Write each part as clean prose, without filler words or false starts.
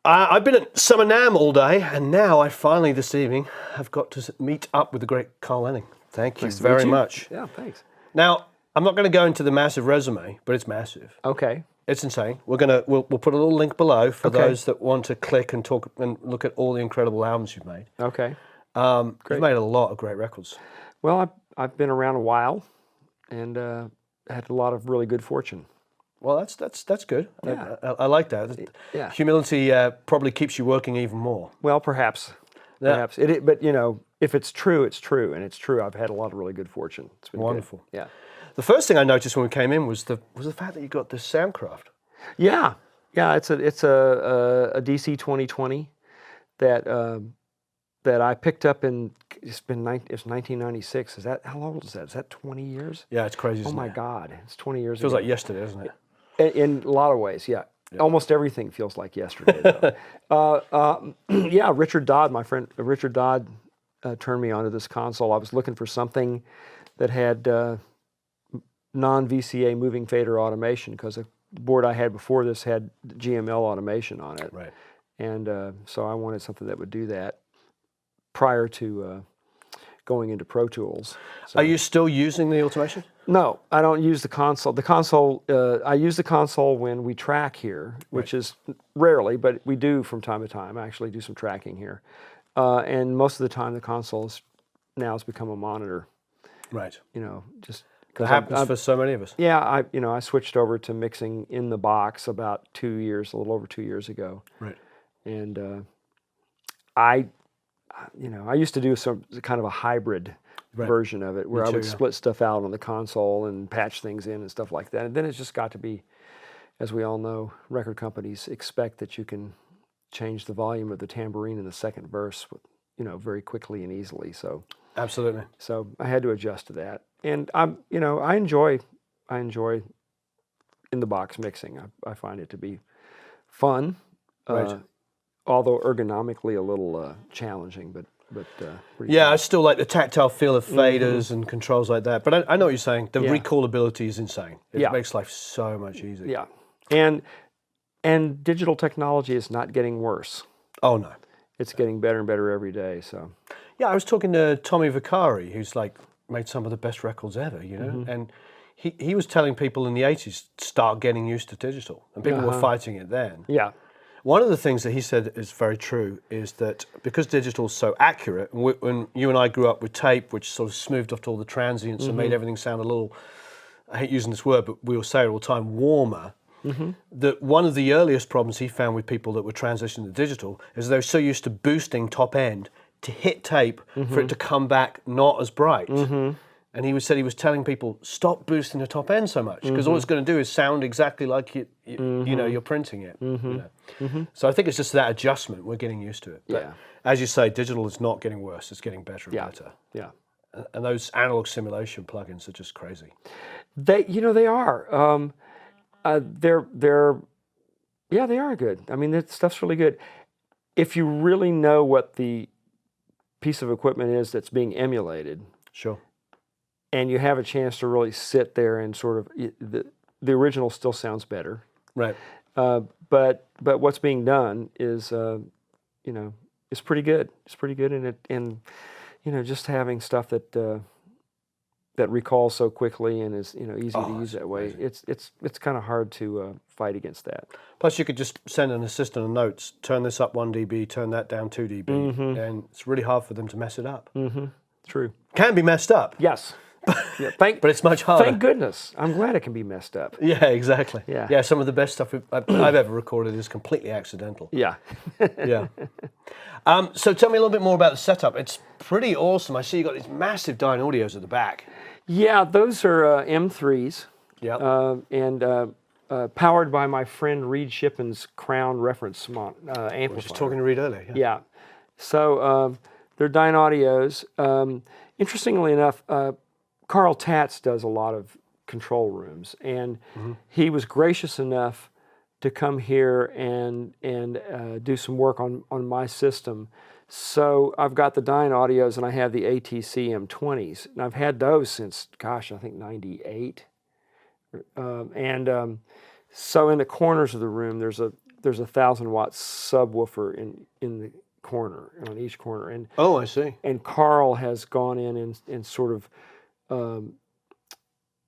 I've been at Summer NAMM all day, and now I finally, this evening, have got to meet up with the great Carl Lehning. Thank you Nice to very meet you. much. Yeah, thanks. Now, I'm not going to go into the massive resume, but it's massive. Okay. It's insane. We'll put a little link below for Okay. those that want to click and talk and look at all the incredible albums you've made. Okay. You've made a lot of great records. Well, I've been around a while, and had a lot of really good fortune. Well, that's good. Yeah. I like that. Yeah. Humility probably keeps you working even more. Well, perhaps. Yeah. Perhaps. But if it's true, it's true, and it's true. I've had a lot of really good fortune. It's been Wonderful. Good. Yeah. The first thing I noticed when we came in was the fact that you got this Soundcraft. Yeah. Yeah. It's a DC 2020 that I picked up in. It's 1996. Is that how old is that? Is that 20 years? Yeah, it's crazy. Oh isn't my it? God, it's 20 years. Feels ago. like yesterday, doesn't it? In a lot of ways, yeah. Almost everything feels like yesterday, though. Yeah, Richard Dodd, my friend Richard Dodd, turned me onto this console. I was looking for something that had non-VCA moving fader automation, because the board I had before this had GML automation on it. Right. And so I wanted something that would do that prior to going into Pro Tools. So, Are you still using the automation? no, I don't use the console. I use the console when we track here, which is rarely, but we do from time to time. I actually do some tracking here. And most of the time the console now has become a monitor. Right. Just That happens for so many of us. yeah, I switched over to mixing in the box about a little over 2 years ago. Right. And I used to do some kind of a hybrid version of it, where I would split stuff out on the console and patch things in and stuff like that. And then it's just got to be, as we all know, record companies expect that you can change the volume of the tambourine in the second verse, very quickly and easily. So Absolutely. So I had to adjust to that. And I enjoy in the box mixing. I find it to be fun. Right. Although ergonomically a little challenging, but pretty Yeah, fun. I still like the tactile feel of faders and controls like that. But I know what you're saying. The Yeah. recallability is insane. It Yeah. makes life so much easier. Yeah, and digital technology is not getting worse. Oh, no. It's getting better and better every day. So Yeah, I was talking to Tommy Vicari, who's made some of the best records ever, and he was telling people in the 80s, start getting used to digital. And people were fighting it then. yeah, One of the things that he said is very true is that because digital is so accurate, and when you and I grew up with tape, which sort of smoothed off all the transients and made everything sound a little, I hate using this word, but we'll say it all the time, warmer, that one of the earliest problems he found with people that were transitioning to digital is they were so used to boosting top end to hit tape for it to come back not as bright. And he said he was telling people, stop boosting the top end so much, because all it's going to do is sound exactly like you're printing it. So I think it's just that adjustment. We're getting used to it. But Yeah. as you say, digital is not getting worse. It's getting better and better. yeah. And those analog simulation plugins are just crazy. They are. They are good. I mean, that stuff's really good. If you really know what the piece of equipment is that's being emulated, Sure. and you have a chance to really sit there and sort of the original still sounds better. Right. But what's being done is it's pretty good. It's pretty good, and just having stuff that recalls so quickly and is easy to use that way. It's kind of hard to fight against that. Plus, you could just send an assistant a notes, turn this up 1 dB, turn that down 2 dB, and it's really hard for them to mess it up. True. Can be messed up. Yes. Yeah, But it's much harder. Thank goodness. I'm glad it can be messed up. Yeah, exactly. Yeah. Some of the best stuff I've ever recorded is completely accidental. Yeah. Yeah. So tell me a little bit more about the setup. It's pretty awesome. I see you got these massive Dyne audios at the back. Yeah, those are M3s. Yeah. And powered by my friend Reed Shippen's Crown reference amplifier. I was just talking to Reed earlier. Yeah. So they're Dyne audios. Interestingly enough, Carl Tatz does a lot of control rooms, and he was gracious enough to come here and do some work on my system. So I've got the Dyne audios, and I have the ATC M20s, and I've had those since, I think 98. So in the corners of the room, there's there's a 1,000-watt subwoofer in the corner, on each corner, and Oh, I see. and Carl has gone in and sort of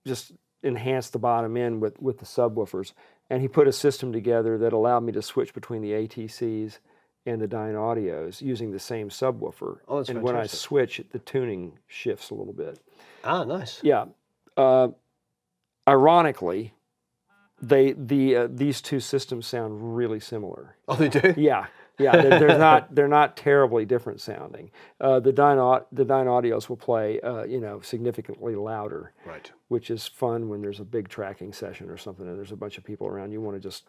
just enhanced the bottom end with the subwoofers, and he put a system together that allowed me to switch between the ATCs and the Dyne Audios using the same subwoofer. Oh, that's and when I fantastic. switch, the tuning shifts a little bit. Ah, nice. Yeah. Ironically, these two systems sound really similar. Oh, they do? Yeah, they're not terribly different sounding. The Dyne Audios will play significantly louder, Right. which is fun when there's a big tracking session or something and there's a bunch of people around. You want to just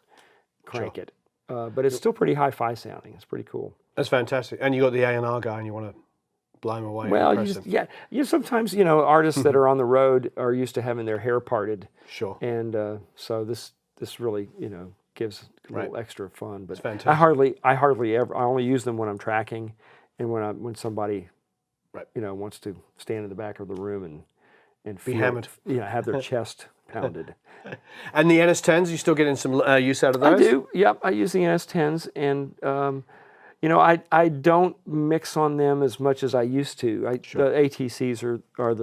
crank it, but it's still pretty hi-fi sounding. It's pretty cool. That's fantastic. And you got the A&R guy, and you want to blow him away. Well, and impress him. sometimes artists that are on the road are used to having their hair parted, Sure. and so this really gives a little Right. extra fun. But fantastic. I hardly ever. I only use them when I'm tracking, and when somebody Right. wants to stand in the back of the room and Be feel, hammered. have their chest pounded. And the NS10s, you still getting some use out of those? I do. Yep, I use the NS10s, and I don't mix on them as much as I used to. The ATCs are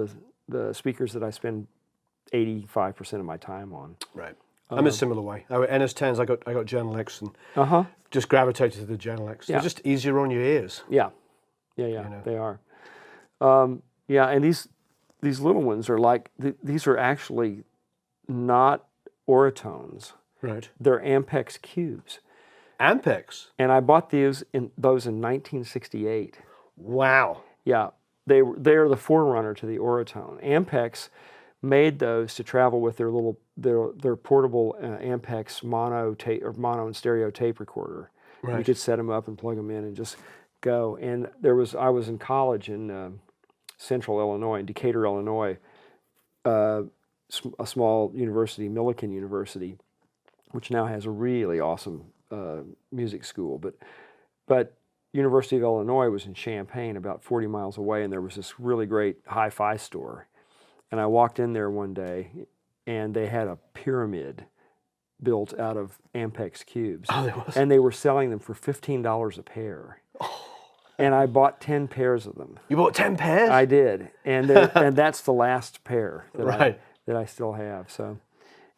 the speakers that I spend 85% of my time on. Right. I'm a similar way. NS10s, I got Journal X and Uh-huh. just gravitated to the Journal X. Yeah. They're just easier on your ears. Yeah. They are. And these little ones are like these are actually not oratones. Right. They're Ampex cubes. Ampex. And I bought those in 1968. Wow. Yeah, they are the forerunner to the Oratone. Ampex made those to travel with their portable Ampex mono and stereo tape recorder. Right. You could set them up and plug them in and just go. And I was in college in Central Illinois, in Decatur, Illinois, a small university, Millikan University, which now has a really awesome music school, but University of Illinois was in Champaign, about 40 miles away, and there was this really great hi-fi store. And I walked in there one day, and they had a pyramid built out of Ampex cubes. Oh, there was. And they were selling them for $15 a pair. Oh. And I bought 10 pairs of them. You bought 10 pairs? I did, and that's the last pair that I still have. So,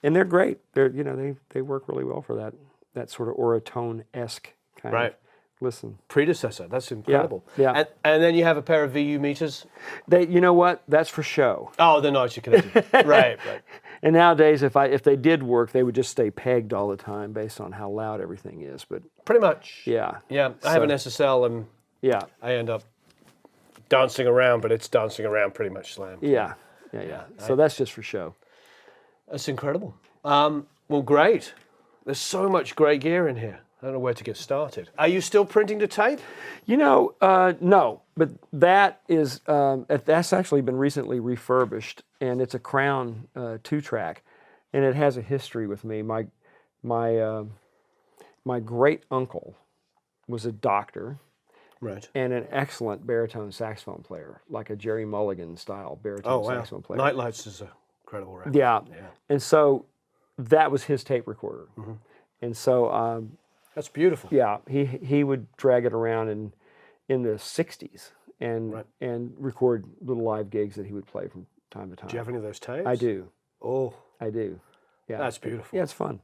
and they're great. They work really well for that sort of Oratone-esque kind of listen. Predecessor. That's incredible. Yeah. And then you have a pair of VU meters. You know what? That's for show. Oh, they're not actually connected. Right. And nowadays, if they did work, they would just stay pegged all the time based on how loud everything is. But Pretty much. yeah. Yeah. I have an SSL and I end up dancing around, but it's dancing around pretty much slammed. Yeah. So that's just for show. That's incredible. Well, great. There's so much great gear in here. I don't know where to get started. Are you still printing to tape? No, but that's actually been recently refurbished, and it's a Crown 2-track, and it has a history with me. My great uncle was a doctor, right, and an excellent baritone saxophone player, like a Jerry Mulligan style baritone saxophone player. Nightlights is an incredible record. Yeah, and so that was his tape recorder, and so. That's beautiful. Yeah, he would drag it around in the 60s and record little live gigs that he would play from time to time. Do you have any of those tapes? I do. Oh. I do. Yeah. That's beautiful. Yeah, it's fun.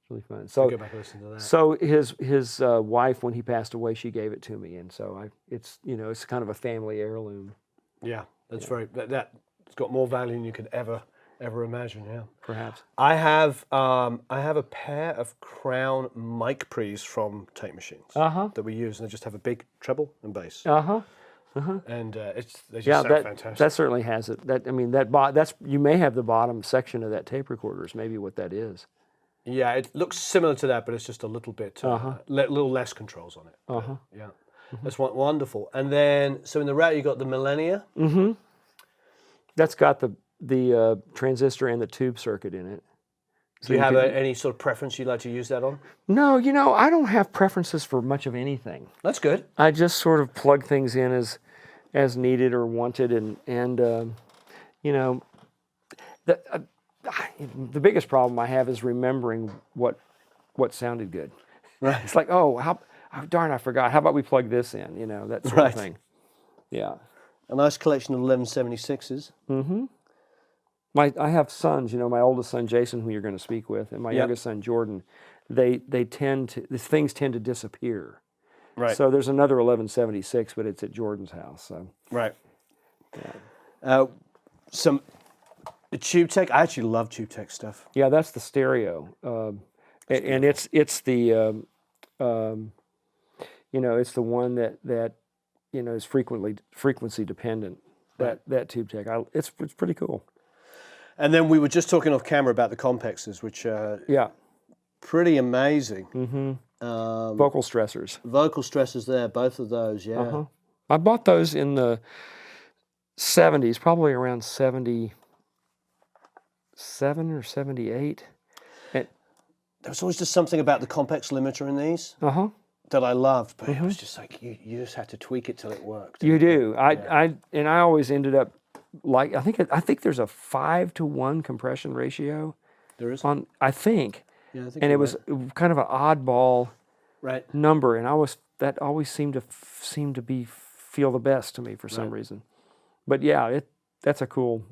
It's really fun. So go back and listen to that. So his wife, when he passed away, she gave it to me, and so it's kind of a family heirloom. Yeah, that's that's got more value than you could ever imagine. Yeah, perhaps. I have a pair of Crown mic pre's from Tape Machines that we use, and they just have a big treble and bass. And they just sound fantastic. That certainly has it. That's you may have the bottom section of that tape recorder is maybe what that is. Yeah, it looks similar to that, but it's just a little bit little less controls on it. Yeah, that's wonderful. And then so in the route you got the Millennia. That's got the transistor and the tube circuit in it. So do you have any sort of preference you'd like to use that on? No, I don't have preferences for much of anything. That's good. I just sort of plug things in as needed or wanted, and the biggest problem I have is remembering what sounded good. Right. It's like, oh, darn, I forgot. How about we plug this in? You know, that sort Right. of thing. Yeah. A nice collection of 1176s. I have sons, you know, my oldest son Jason, who you're going to speak with, and my Yep. youngest son Jordan. These things tend to disappear. Right. So there's another 1176, but it's at Jordan's house. So Right. Some Tube Tech. I actually love Tube Tech stuff. yeah, that's the stereo, and it's the you know, it's the one that you know is frequency dependent. That Tube Tech, it's pretty cool. And then we were just talking off camera about the complexes, which are Yeah. pretty amazing. Vocal stressors. Vocal stressors there, both of those, yeah. I bought those in the 70s, probably around 77 or 78. There was always just something about the complex limiter in these that I loved, but it was just like you just had to tweak it till it worked. You do. I always ended up like I think there's a 5-to-1 compression ratio. There is. I think. Yeah, I think. And it was kind of an oddball right. number, and that always seemed to feel the best to me for some reason. But yeah, those are cool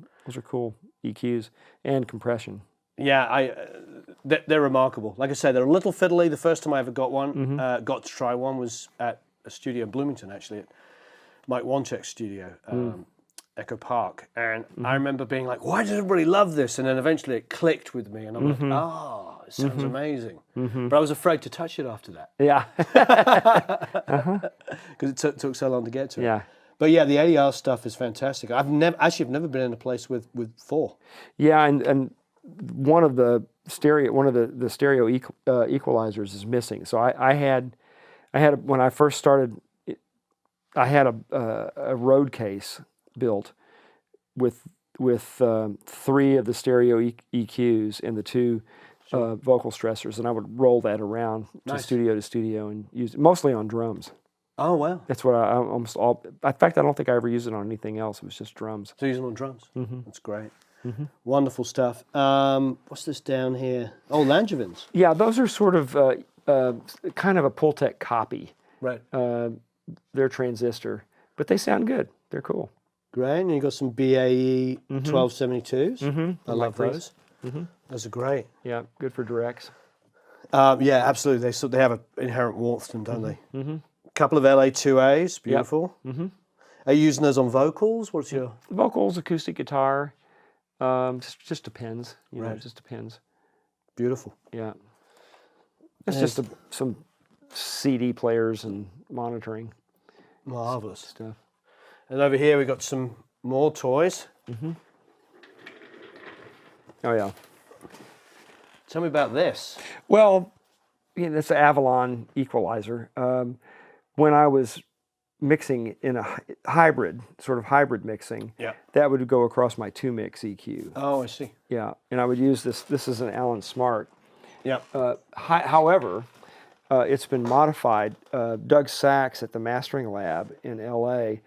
EQs and compression. Yeah, they're remarkable. Like I said, they're a little fiddly. The first time I ever got one, got to try one, was at a studio in Bloomington, actually, at Mike Wanchek's studio, Echo Park. And I remember being like, why does everybody love this? And then eventually it clicked with me, and I'm like, oh, it sounds amazing. But I was afraid to touch it after that. Yeah. Because it took so long to get to it. Yeah. But yeah, the ADR stuff is fantastic. I've never been in a place with 4. Yeah, and one of the stereo equalizers is missing. So I had when I first started, I had a road case built with 3 of the stereo EQs and the 2 vocal stressors, and I would roll that around to studio and use it mostly on drums. Oh wow! That's what I almost all. In fact, I don't think I ever used it on anything else. It was just drums. So using on drums. That's great. Wonderful stuff. What's this down here? Oh, Langevins. Yeah, those are sort of kind of a Pultec copy. Right. They're transistor, but they sound good. They're cool. Great. And you got some BAE 1272s. I love those. Those are great. Yeah, good for directs. Yeah, absolutely. They have an inherent warmth to them, don't they? Couple of LA2As, beautiful. Are you using those on vocals? What's your vocals, acoustic guitar? Just depends. You know, it just depends. Beautiful. Yeah. It's just some CD players and monitoring. Marvelous stuff. And over here we got some more toys. Oh yeah. Tell me about this. Well, it's an Avalon equalizer. When I was mixing in a hybrid mixing, that would go across my 2-mix EQ. Oh, I see. Yeah, and I would use this. This is an Allen Smart. Yeah. However, it's been modified. Doug Sachs at the Mastering Lab in L.A.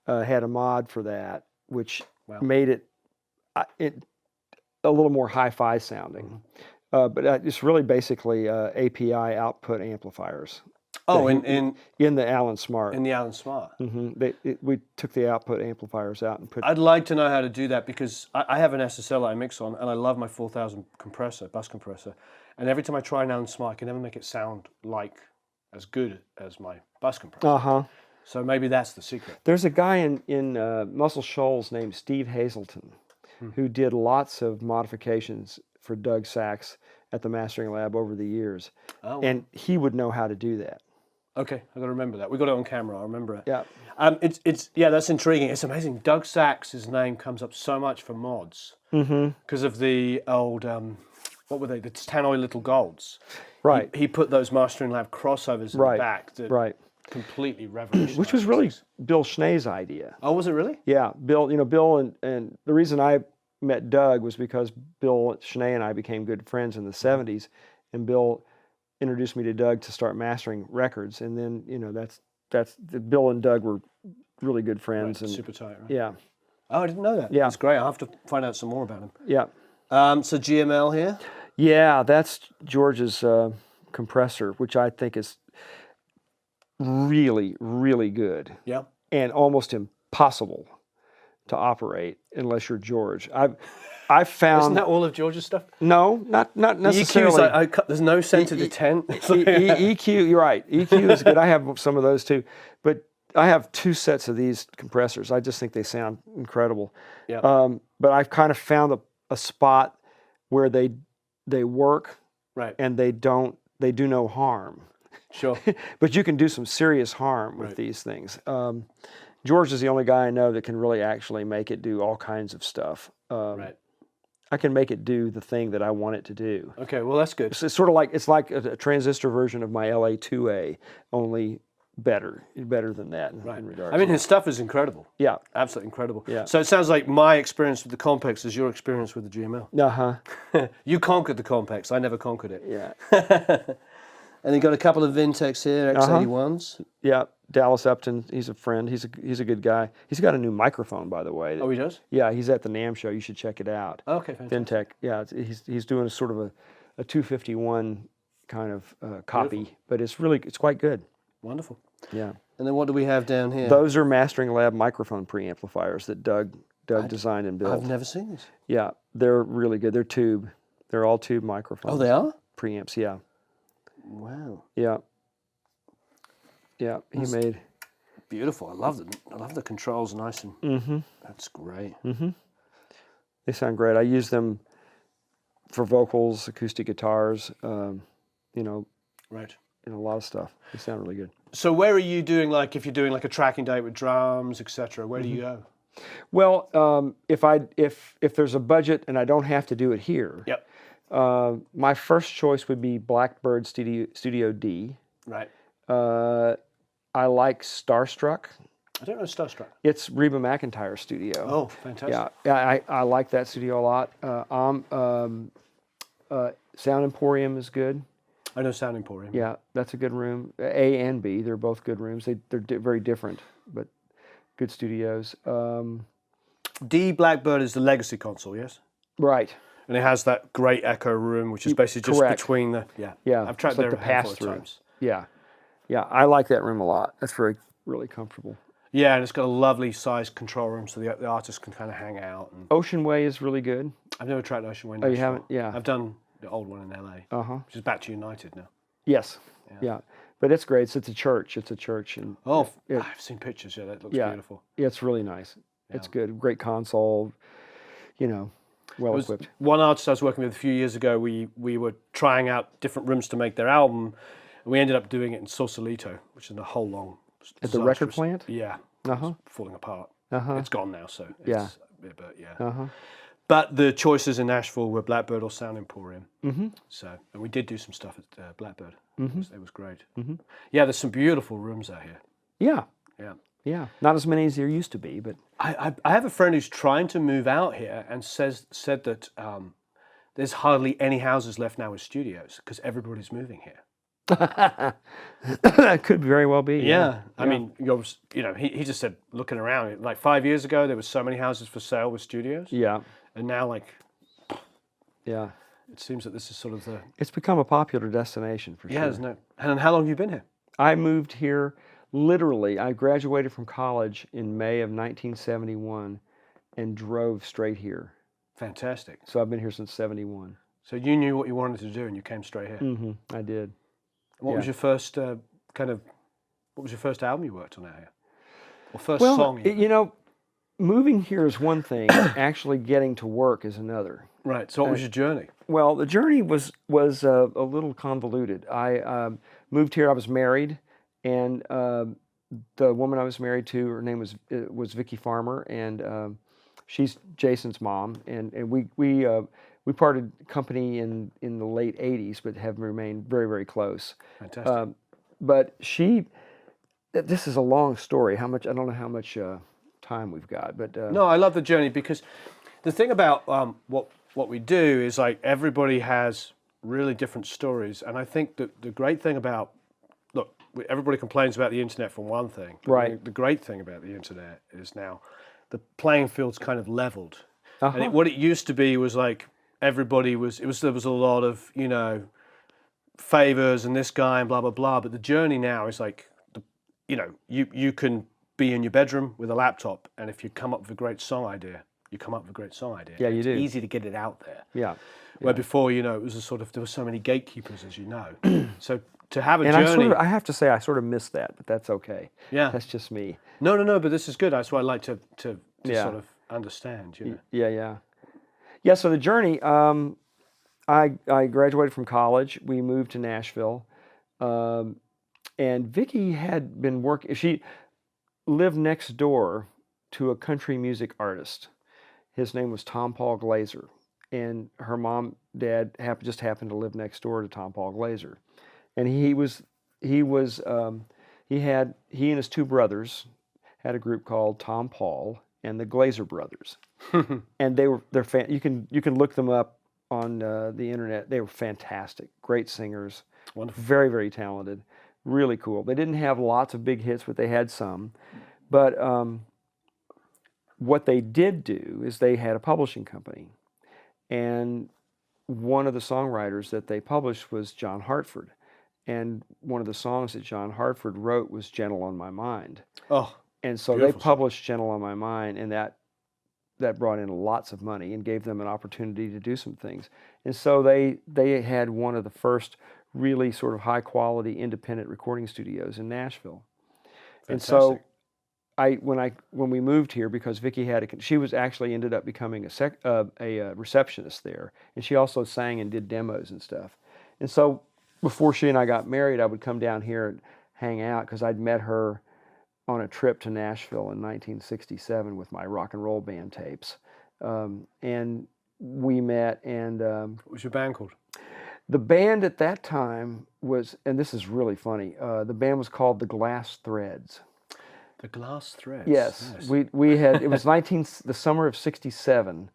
Had a mod for that, which made it a little more hi-fi sounding. But it's really basically API output amplifiers. Oh, in the Allen Smart. In the Allen Smart. We took the output amplifiers out and put. I'd like to know how to do that, because I have an SSL I mix on, and I love my 4000 compressor, bus compressor. And every time I try an Allen Smart, I can never make it sound like as good as my bus compressor. So maybe that's the secret. There's a guy in Muscle Shoals named Steve Hazelton who did lots of modifications for Doug Sachs at the Mastering Lab over the years. Oh. And he would know how to do that. Okay, I got to remember that. We got it on camera. I remember it. Yeah. It's that's intriguing. It's amazing. Doug Sachs' name comes up so much for mods because of the old what were they? The Tannoy Little Golds. Right. He put those Mastering Lab crossovers in the back that completely revolutionized. Which was really Bill Schnee's idea. Oh, was it really? Yeah, Bill. Bill and the reason I met Doug was because Bill Schnee and I became good friends in the '70s, and Bill introduced me to Doug to start mastering records, and then that's Bill and Doug were really good friends and super tight. Right? Yeah. Oh, I didn't know that. Yeah, that's great. I'll have to find out some more about him. Yeah. So GML here. Yeah, that's George's compressor, which I think is really, really good Yeah. and almost impossible to operate unless you're George. I've found Isn't that all of George's stuff? no, not The EQ necessarily. is like, there's no center detent. EQ, you're right. EQ is good. I have some of those too, but I have 2 sets of these compressors. I just think they sound incredible. Yeah. But I've kind of found a spot where they work Right. and they do no harm. Sure. But you can do some serious harm with these things. George is the only guy I know that can really actually make it do all kinds of stuff. Right. I can make it do the thing that I want it to do. Okay. Well, that's good. It's sort of like a transistor version of my LA2A, only better than that in regards. I mean, his stuff is incredible. Yeah. Absolutely incredible. Yeah. So it sounds like my experience with the Compex is your experience with the GML. Uh-huh. You conquered the Compex. I never conquered it. Yeah. And you got a couple of Vintex here, X81s. Yeah. Dallas Upton, he's a friend. He's a good guy. He's got a new microphone, by the way. Oh, he does? Yeah, he's at the NAMM show. You should check it out. Okay, fantastic. Vintech. Yeah, he's doing a sort of a 251 kind of copy, Beautiful. but it's quite good. Wonderful. Yeah. And then what do we have down here? Those are Mastering Lab microphone preamplifiers that Doug designed and built. I've never seen these. Yeah, they're really good. They're tube. They're all tube microphones. Oh, they are? Preamps, yeah. Wow. Yeah. Yeah, he made... Beautiful. I love the controls, nice and... That's great. They sound great. I use them for vocals, acoustic guitars, Right. and a lot of stuff. They sound really good. So where are you doing, like, if you're doing like a tracking date with drums, etc., where do you go? Well, if there's a budget and I don't have to do it here, Yep. my first choice would be Blackbird Studio D. Right. I like Starstruck. I don't know Starstruck. It's Reba McEntire's studio. Oh, fantastic. Yeah, I like that studio a lot. Sound Emporium is good. I know Sound Emporium. Yeah, that's a good room. A and B, they're both good rooms. They're very different, but good studios. D Blackbird is the legacy console, yes? Right. And it has that great echo room, which is basically just Correct. between the... Yeah. Yeah. I've tried it's like there the a handful of pass-through. times. Yeah. Yeah, I like that room a lot. That's really comfortable. Yeah, and it's got a lovely sized control room so the artist can kind of hang out. And Ocean Way is really good. I've never tried Ocean Way. Oh, you haven't? Yeah. I've done the old one in LA, which is back to United now. Yes. Yeah. But it's great. It's a church. And I've seen pictures. Yeah, that looks beautiful. Yeah, it's really nice. Yeah. It's good. Great console. Well equipped. One artist I was working with a few years ago, we were trying out different rooms to make their album. And we ended up doing it in Sausalito, which is a whole long... At the record plant? Yeah. It's falling apart. It's gone now, so... But the choices in Nashville were Blackbird or Sound Emporium. So, and we did do some stuff at Blackbird. It was great. Yeah, there's some beautiful rooms out here. Yeah. Yeah. Yeah. Not as many as there used to be, but... I have a friend who's trying to move out here and said that there's hardly any houses left now with studios because everybody's moving here. That could very well be. Yeah. I mean, he just said, looking around, like 5 years ago, there was so many houses for sale with studios. Yeah. And now, yeah, it seems that this is sort of the... It's become a popular destination for sure. Yeah, isn't it? And how long have you been here? I moved here, literally, I graduated from college in May of 1971 and drove straight here. Fantastic. So I've been here since 71. So you knew what you wanted to do and you came straight here? I did. What was your first what was your first album you worked on out here? Or first song? Moving here is one thing. Actually getting to work is another. Right. So what was your journey? Well, the journey was a little convoluted. I moved here. I was married, and the woman I was married to, her name was Vicky Farmer, and she's Jason's mom. And we parted company in the late '80s, but have remained very, very close. Fantastic. But this is a long story. I don't know how much time we've got, but no, I love the journey because the thing about what we do is like everybody has really different stories, and I think that the great thing about everybody complains about the internet for one thing, but right? The great thing about the internet is now the playing field's kind of leveled, and what it used to be was like everybody was there was a lot of favors and this guy and blah blah blah. But the journey now is like, you can be in your bedroom with a laptop, and if you come up with a great song idea, you come up with a great song idea. Yeah, you it's do. easy to get it out there. Yeah. Where before, it was a sort of, there were so many gatekeepers, as you know. So to have a And journey. I have to say, I sort of miss that, but that's okay. Yeah. That's just me. No, but this is good. That's what I like to Yeah. sort of understand, Yeah. Yeah, so the journey, I graduated from college. We moved to Nashville. And Vicki had been working, she lived next door to a country music artist. His name was Tom Paul Glaser. And her mom, dad just happened to live next door to Tom Paul Glaser. And he and his two brothers had a group called Tom Paul and the Glaser Brothers. And you can look them up on the internet. They were fantastic, great singers, Wonderful. very, very talented, really cool. They didn't have lots of big hits, but they had some. But what they did do is they had a publishing company. And one of the songwriters that they published was John Hartford. And one of the songs that John Hartford wrote was Gentle on My Mind. Oh, and so they published Gentle on My Mind, and that brought in lots of money and gave them an opportunity to do some things. And so they had one of the first really sort of high quality independent recording studios in Nashville. Fantastic. And so when we moved here, because Vicki she was actually ended up becoming a receptionist there, and she also sang and did demos and stuff. And so before she and I got married, I would come down here and hang out because I'd met her on a trip to Nashville in 1967 with my rock and roll band tapes, and we met. And what was your band called? The band at that time was, and this is really funny, the band was called the Glass Threads. The Glass Threads. Yes, nice. we had, it was the summer of '67,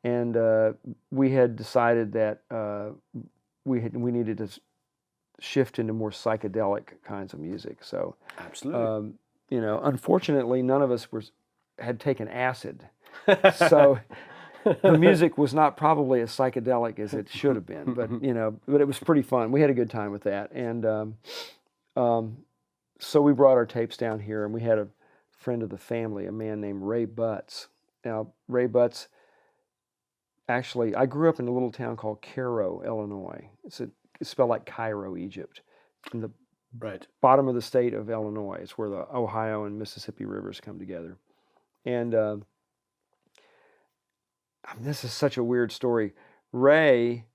and we had decided that we needed to shift into more psychedelic kinds of music. So absolutely, unfortunately, none of us had taken acid, so the music was not probably as psychedelic as it should have been. But it was pretty fun. We had a good time with that, and so we brought our tapes down here, and we had a friend of the family, a man named Ray Butts. Now, Ray Butts, actually, I grew up in a little town called Cairo, Illinois. It's spelled like Cairo, Egypt, in the bottom of the state of Illinois. It's where the Ohio and Mississippi rivers come together. And this is such a weird story. Ray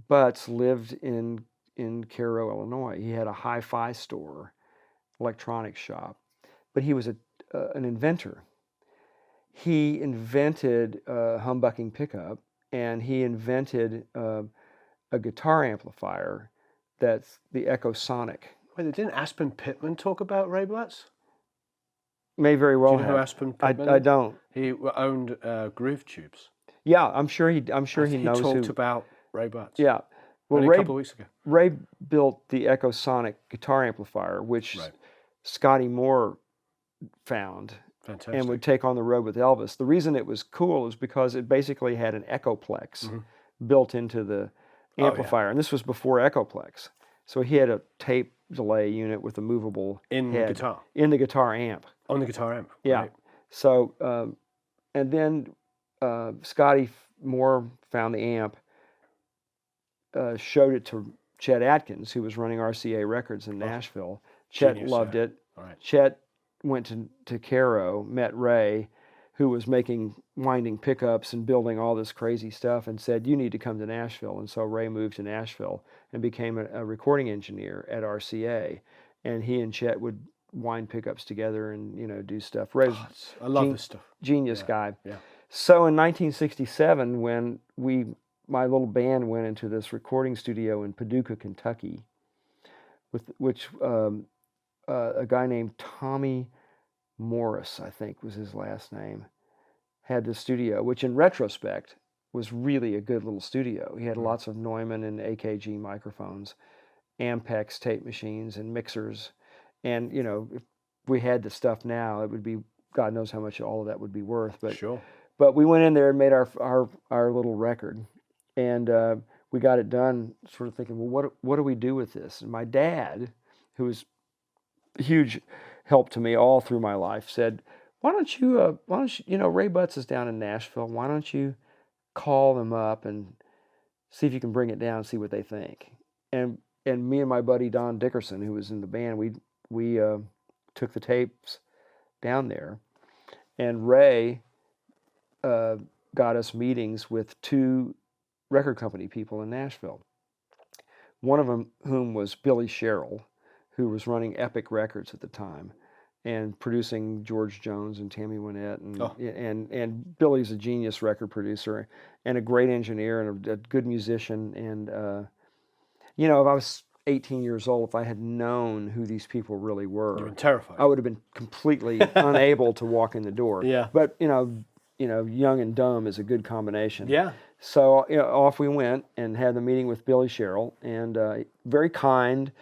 Butts lived in Cairo, Illinois. He had a hi-fi store, electronics shop, but he was an inventor. He invented a humbucking pickup, and he invented a guitar amplifier that's the Echosonic. Wait, didn't Aspen Pittman talk about Ray Butts? May very well. Do you know who Aspen Pittman? I don't. He owned Groove Tubes. Yeah, I'm sure he knows. He talked about Ray Butts. Yeah. Well, Only a couple of weeks ago. Ray built the Echosonic guitar amplifier, which Scotty Moore found. Fantastic. And would take on the road with Elvis. The reason it was cool is because it basically had an Echoplex built into the amplifier, and this was before Echoplex. So he had a tape delay unit with a movable in head the guitar. In the guitar amp. On the guitar amp. Yeah. Right. So and then Scotty Moore found the amp, showed it to Chet Atkins, who was running RCA Records in Nashville. Chet Genius, loved it. All right. Chet went to Cairo, met Ray, who was making winding pickups and building all this crazy stuff, and said, "You need to come to Nashville." And so Ray moved to Nashville and became a recording engineer at RCA. And he and Chet would wind pickups together and do stuff. Ray's I love this stuff. Genius guy. Yeah. So in 1967, when my little band went into this recording studio in Paducah, Kentucky, which a guy named Tommy Morris, I think was his last name, had the studio, which in retrospect was really a good little studio. He had lots of Neumann and AKG microphones, Ampex tape machines and mixers. And, if we had the stuff now, it would be, God knows how much all of that would be worth. But sure. But we went in there and made our little record. And we got it done, sort of thinking, well, what do we do with this? And my dad, who was a huge help to me all through my life, said, why don't you, Ray Butts is down in Nashville. Why don't you call them up and see if you can bring it down and see what they think? And me and my buddy Don Dickerson, who was in the band, we took the tapes down there, and Ray got us meetings with 2 record company people in Nashville. One of them, whom was Billy Sherrill, who was running Epic Records at the time, and producing George Jones and Tammy Wynette, and Billy's a genius record producer and a great engineer and a good musician. And if I was 18 years old, if I had known who these people really were, You've been terrified. I would have been completely unable to walk in the door. Yeah. But young and dumb is a good combination. Yeah. So off we went and had the meeting with Billy Sherrill, and very kind,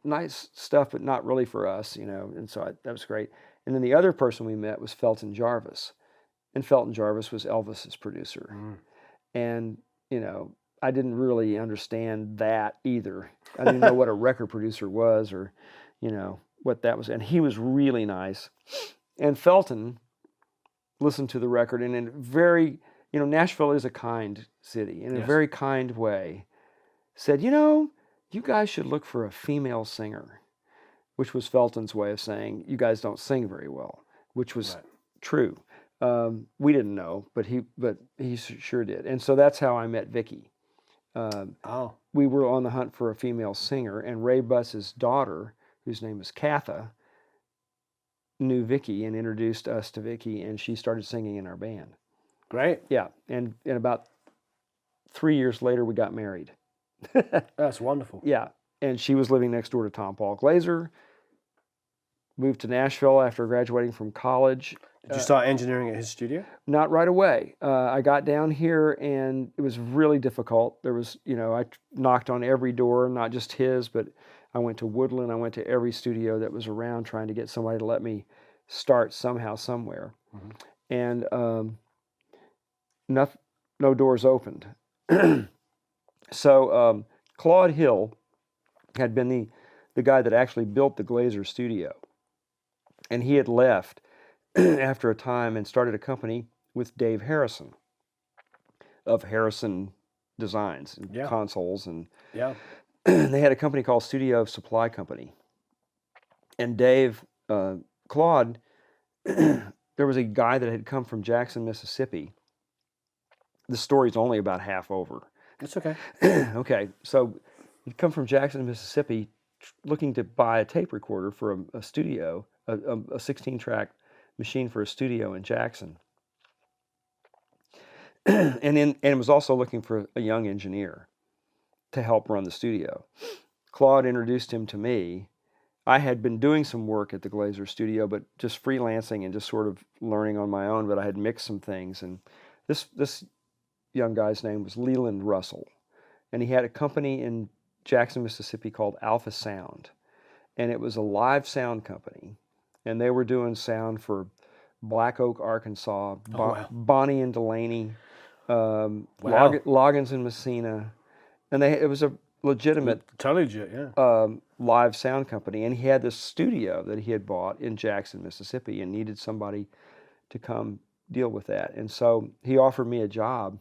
nice stuff, but not really for us, and so that was great. And then the other person we met was Felton Jarvis, and Felton Jarvis was Elvis's producer. And, I didn't really understand that either. I didn't know what a record producer was or, what that was. And he was really nice. And Felton listened to the record and in very, Nashville is a kind city, in a very kind way, said, you guys should look for a female singer, which was Felton's way of saying, you guys don't sing very well, which was true. We didn't know, but he sure did. And so that's how I met Vicki. We were on the hunt for a female singer, and Ray Buss's daughter, whose name is Katha, knew Vicki and introduced us to Vicki, and she started singing in our band. Great. Yeah, and about 3 years later, we got married. That's wonderful. Yeah, and she was living next door to Tom Paul Glaser. Moved to Nashville after graduating from college. Did you start engineering at his studio? Not right away. I got down here and it was really difficult. There was, I knocked on every door, not just his, but I went to Woodland. I went to every studio that was around trying to get somebody to let me start somehow, somewhere. And no doors opened. So Claude Hill had been the guy that actually built the Glaser studio. And he had left after a time and started a company with Dave Harrison of Harrison Designs and consoles. And they had a company called Studio Supply Company. And Claude, there was a guy that had come from Jackson, Mississippi. The story's only about half over. It's okay. Okay, so he'd come from Jackson, Mississippi, looking to buy a tape recorder for a studio, a 16-track machine for a studio in Jackson. and was also looking for a young engineer to help run the studio. Claude introduced him to me. I had been doing some work at the Glaser studio, but just freelancing and just sort of learning on my own, but I had mixed some things. And this young guy's name was Leland Russell. And he had a company in Jackson, Mississippi called Alpha Sound. And it was a live sound company. And they were doing sound for Black Oak, Arkansas, Bonnie and Delaney, Loggins and Messina. And it was a legitimate, totally legit, live sound company. And he had this studio that he had bought in Jackson, Mississippi, and needed somebody to come deal with that. And so he offered me a job.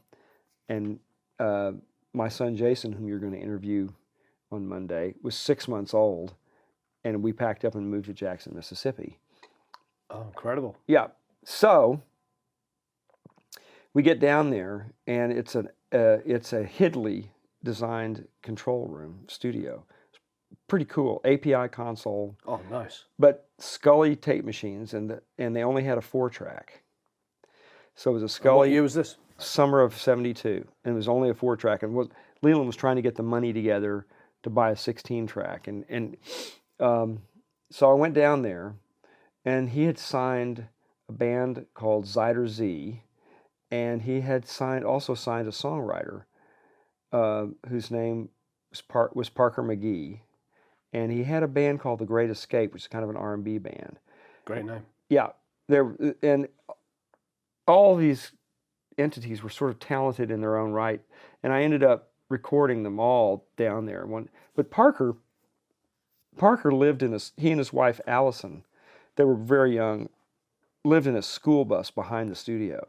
And my son Jason, whom you're going to interview on Monday, was 6 months old. And we packed up and moved to Jackson, Mississippi. Oh, incredible. Yeah. So we get down there, and it's a Hidley designed control room studio. It's pretty cool. API console. Oh, nice. But Scully tape machines, and they only had a 4-track. So it was a Scully. What year was this? Summer of '72, and it was only a 4-track. And Leland was trying to get the money together to buy a 16-track, so I went down there, and he had signed a band called Zyder Z, and he had also signed a songwriter whose name was Parker McGee, and he had a band called The Great Escape, which is kind of an R&B band. Great name. Yeah, and all these entities were sort of talented in their own right, and I ended up recording them all down there. But Parker lived in he and his wife Allison, they were very young, lived in a school bus behind the studio.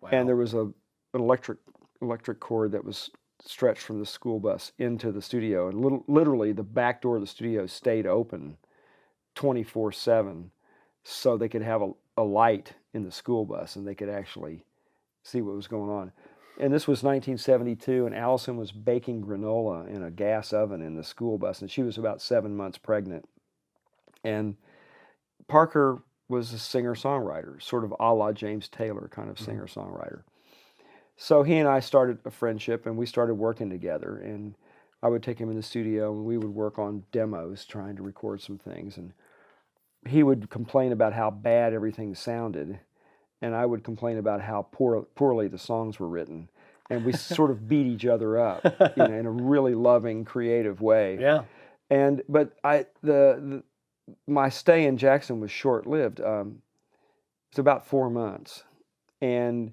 Wow. And there was an electric cord that was stretched from the school bus into the studio, and literally the back door of the studio stayed open 24/7, so they could have a light in the school bus and they could actually see what was going on. And this was 1972, and Allison was baking granola in a gas oven in the school bus, and she was about 7 months pregnant. And Parker was a singer-songwriter, sort of a la James Taylor kind of singer-songwriter. So he and I started a friendship, and we started working together. And I would take him in the studio, and we would work on demos, trying to record some things. And he would complain about how bad everything sounded, and I would complain about how poorly the songs were written. And we sort of beat each other up, in a really loving, creative way. Yeah. But my stay in Jackson was short-lived. It's about 4 months, and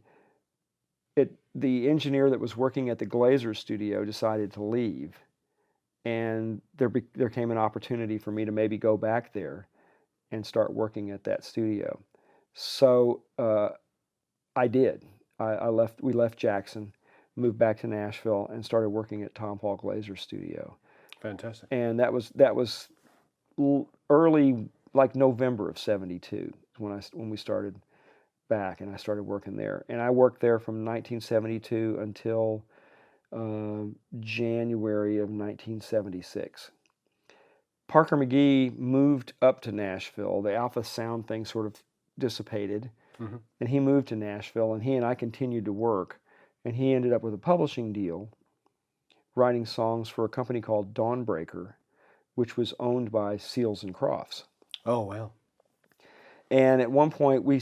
the engineer that was working at the Glazer studio decided to leave, and there came an opportunity for me to maybe go back there and start working at that studio. So I did. We left Jackson, moved back to Nashville, and started working at Tom Paul Glazer's studio. Fantastic. And that was early, like November of '72, when we started back, and I started working there. And I worked there from 1972 until January of 1976. Parker McGee moved up to Nashville. The Alpha Sound thing sort of dissipated, and he moved to Nashville, and he and I continued to work. And he ended up with a publishing deal, writing songs for a company called Dawnbreaker, which was owned by Seals and Crofts. Oh, wow. And at one point we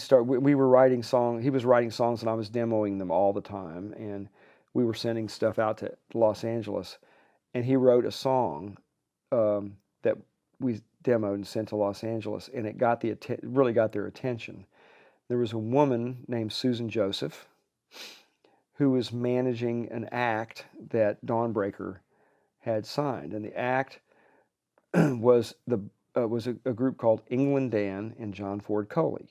were writing songs. He was writing songs, and I was demoing them all the time. And we were sending stuff out to Los Angeles. And he wrote a song that we demoed and sent to Los Angeles, and it really got their attention. There was a woman named Susan Joseph who was managing an act that Dawnbreaker had signed, and the act was a group called England Dan and John Ford Coley.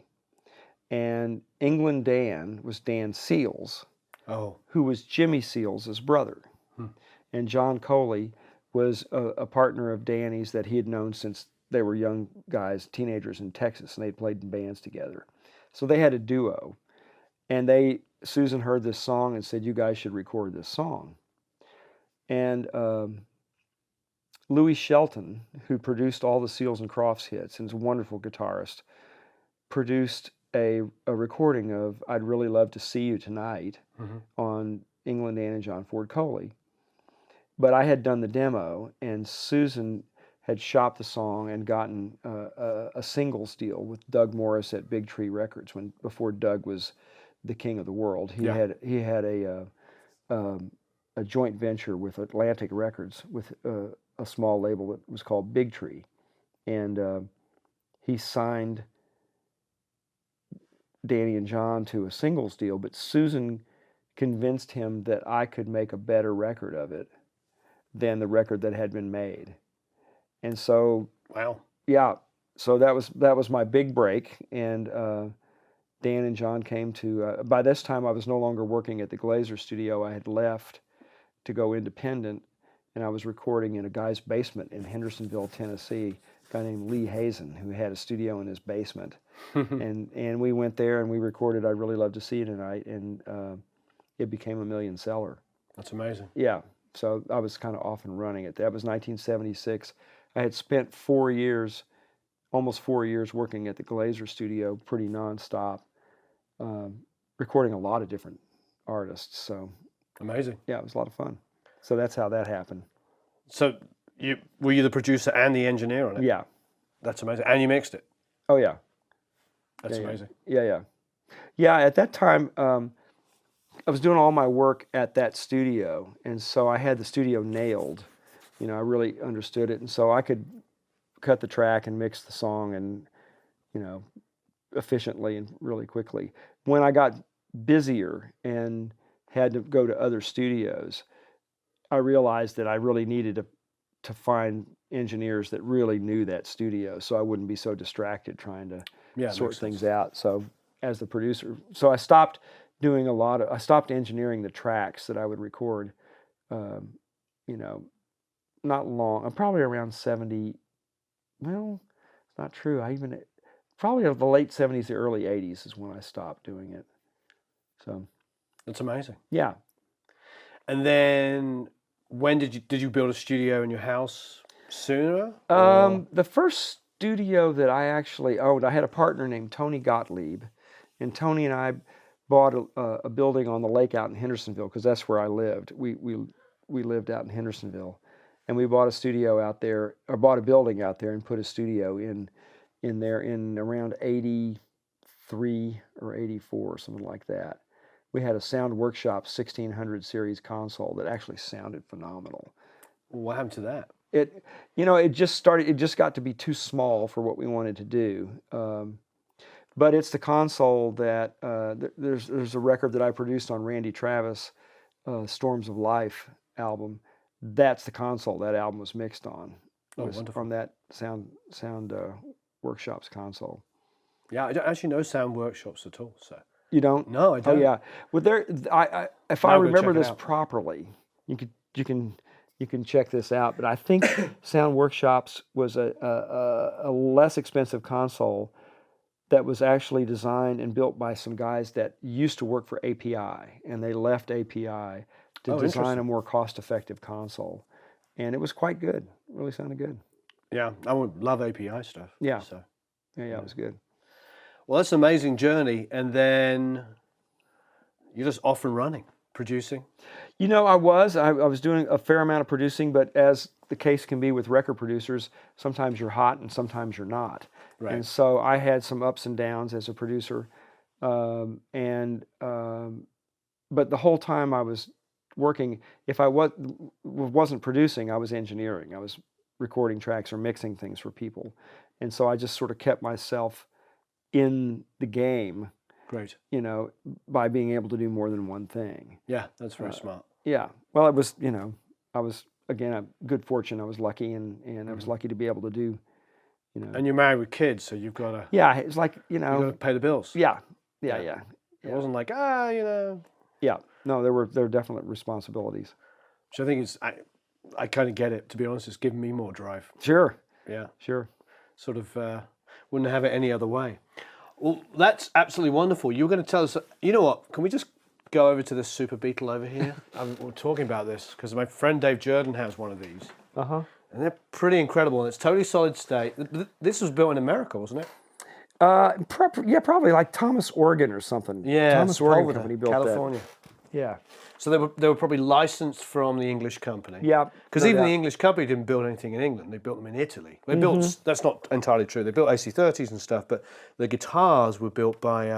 And England Dan was Dan Seals, who was Jimmy Seals' brother. And John Coley was a partner of Danny's that he had known since they were young guys, teenagers in Texas, and they'd played in bands together. So they had a duo. And Susan heard this song and said, "You guys should record this song." And Louis Shelton, who produced all the Seals and Crofts hits and is a wonderful guitarist, produced a recording of "I'd Really Love to See You Tonight" on England Dan and John Ford Coley. But I had done the demo, and Susan had shopped the song and gotten a singles deal with Doug Morris at Big Tree Records before Doug was the king of the world. He had a joint venture with Atlantic Records with a small label that was called Big Tree, and he signed Danny and John to a singles deal. But Susan convinced him that I could make a better record of it than the record that had been made. And so, wow, yeah, so that was my big break. And Dan and John came to. By this time, I was no longer working at the Glazer studio. I had left to go independent, and I was recording in a guy's basement in Hendersonville, Tennessee. A guy named Lee Hazen, who had a studio in his basement, and we went there and we recorded "I'd Really Love to See You Tonight," and it became a million seller. That's amazing. Yeah. So I was kind of off and running it. That was 1976. I had spent 4 years, almost 4 years, working at the Glazer studio pretty nonstop, recording a lot of different artists. So amazing. Yeah, it was a lot of fun. So that's how that happened. So were you the producer and the engineer on it? Yeah. That's amazing. And you mixed it? Oh, yeah. That's amazing. Yeah. At that time, I was doing all my work at that studio, and so I had the studio nailed. I really understood it, and so I could cut the track and mix the song, and efficiently and really quickly. When I got busier and had to go to other studios, I realized that I really needed to find engineers that really knew that studio, so I wouldn't be so distracted trying to sort things out. So as the producer, so I stopped I stopped engineering the tracks that I would record, you know, not long. I'm probably around 70. Well, it's not true. Probably of the late 70s, the early 80s is when I stopped doing it. So That's amazing. yeah. And then when did you build a studio in your house sooner? The first studio that I actually owned, I had a partner named Tony Gottlieb, and Tony and I bought a building on the lake out in Hendersonville because that's where I lived. We lived out in Hendersonville, and we bought a studio out there, or bought a building out there, and put a studio in there in around 83 or 84, something like that. We had a Sound Workshop 1600 series console that actually sounded phenomenal. What happened to that? It just got to be too small for what we wanted to do. But it's the console that there's a record that I produced on Randy Travis, Storms of Life album. That's the console that album was mixed on. It was from that Sound Workshops console. Yeah, I don't actually know Sound Workshops at all. So you don't? No, I don't. Oh yeah. Well, if I remember this properly, you can check this out. But I think Sound Workshops was a less expensive console that was actually designed and built by some guys that used to work for API, and they left API to design a more cost-effective console, and it was quite good. It really sounded good. Yeah, I would love API stuff. Yeah. So. Yeah, it was good. Well, that's an amazing journey, and then you're just off and running, producing. I was doing a fair amount of producing, but as the case can be with record producers, sometimes you're hot and sometimes you're not. Right. And so I had some ups and downs as a producer, but the whole time I was working, if I wasn't producing, I was engineering. I was recording tracks or mixing things for people, and so I just sort of kept myself in the game. Great. By being able to do more than one thing. Yeah, that's very smart. Yeah. Well, it was, I was, again, a good fortune. I was lucky, and I was lucky to be able to do, And you're married with kids, so you've got to... Yeah, it's like, You've got to pay the bills. Yeah. It wasn't like, Yeah. No, there were definite responsibilities. So I think I kind of get it, to be honest. It's given me more drive. Sure. Yeah. Sure. Sort of wouldn't have it any other way. Well, that's absolutely wonderful. You were going to tell us, you know what, can we just go over to this Super Beetle over here? We're talking about this because my friend Dave Jordan has one of these. Uh-huh. And they're pretty incredible, and it's totally solid state. This was built in America, wasn't it? Probably like Thomas Oregon or something. Yeah, Thomas Oregon company built California. That. Yeah. So they were probably licensed from the English company. Yeah. Because even the English company didn't build anything in England. They built them in Italy. They built, that's not entirely true. They built AC30s and stuff, but the guitars were built by,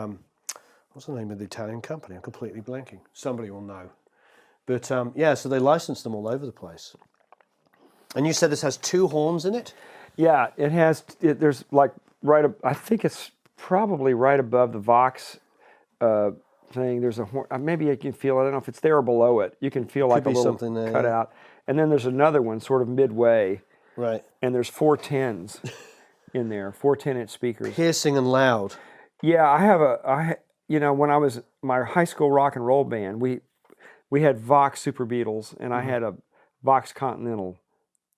what's the name of the Italian company? I'm completely blanking. Somebody will know. But so they licensed them all over the place. And you said this has 2 horns in it? Yeah, it has, there's like I think it's probably right above the Vox thing. There's a horn, maybe you can feel it. I don't know if it's there or below it. You can feel like a little cutout. And then there's another one sort of midway. Right. And there's 4 10s in there, 4 10-inch speakers. Piercing and loud. Yeah, when I was my high school rock and roll band, we had Vox Super Beetles, and I had a Vox Continental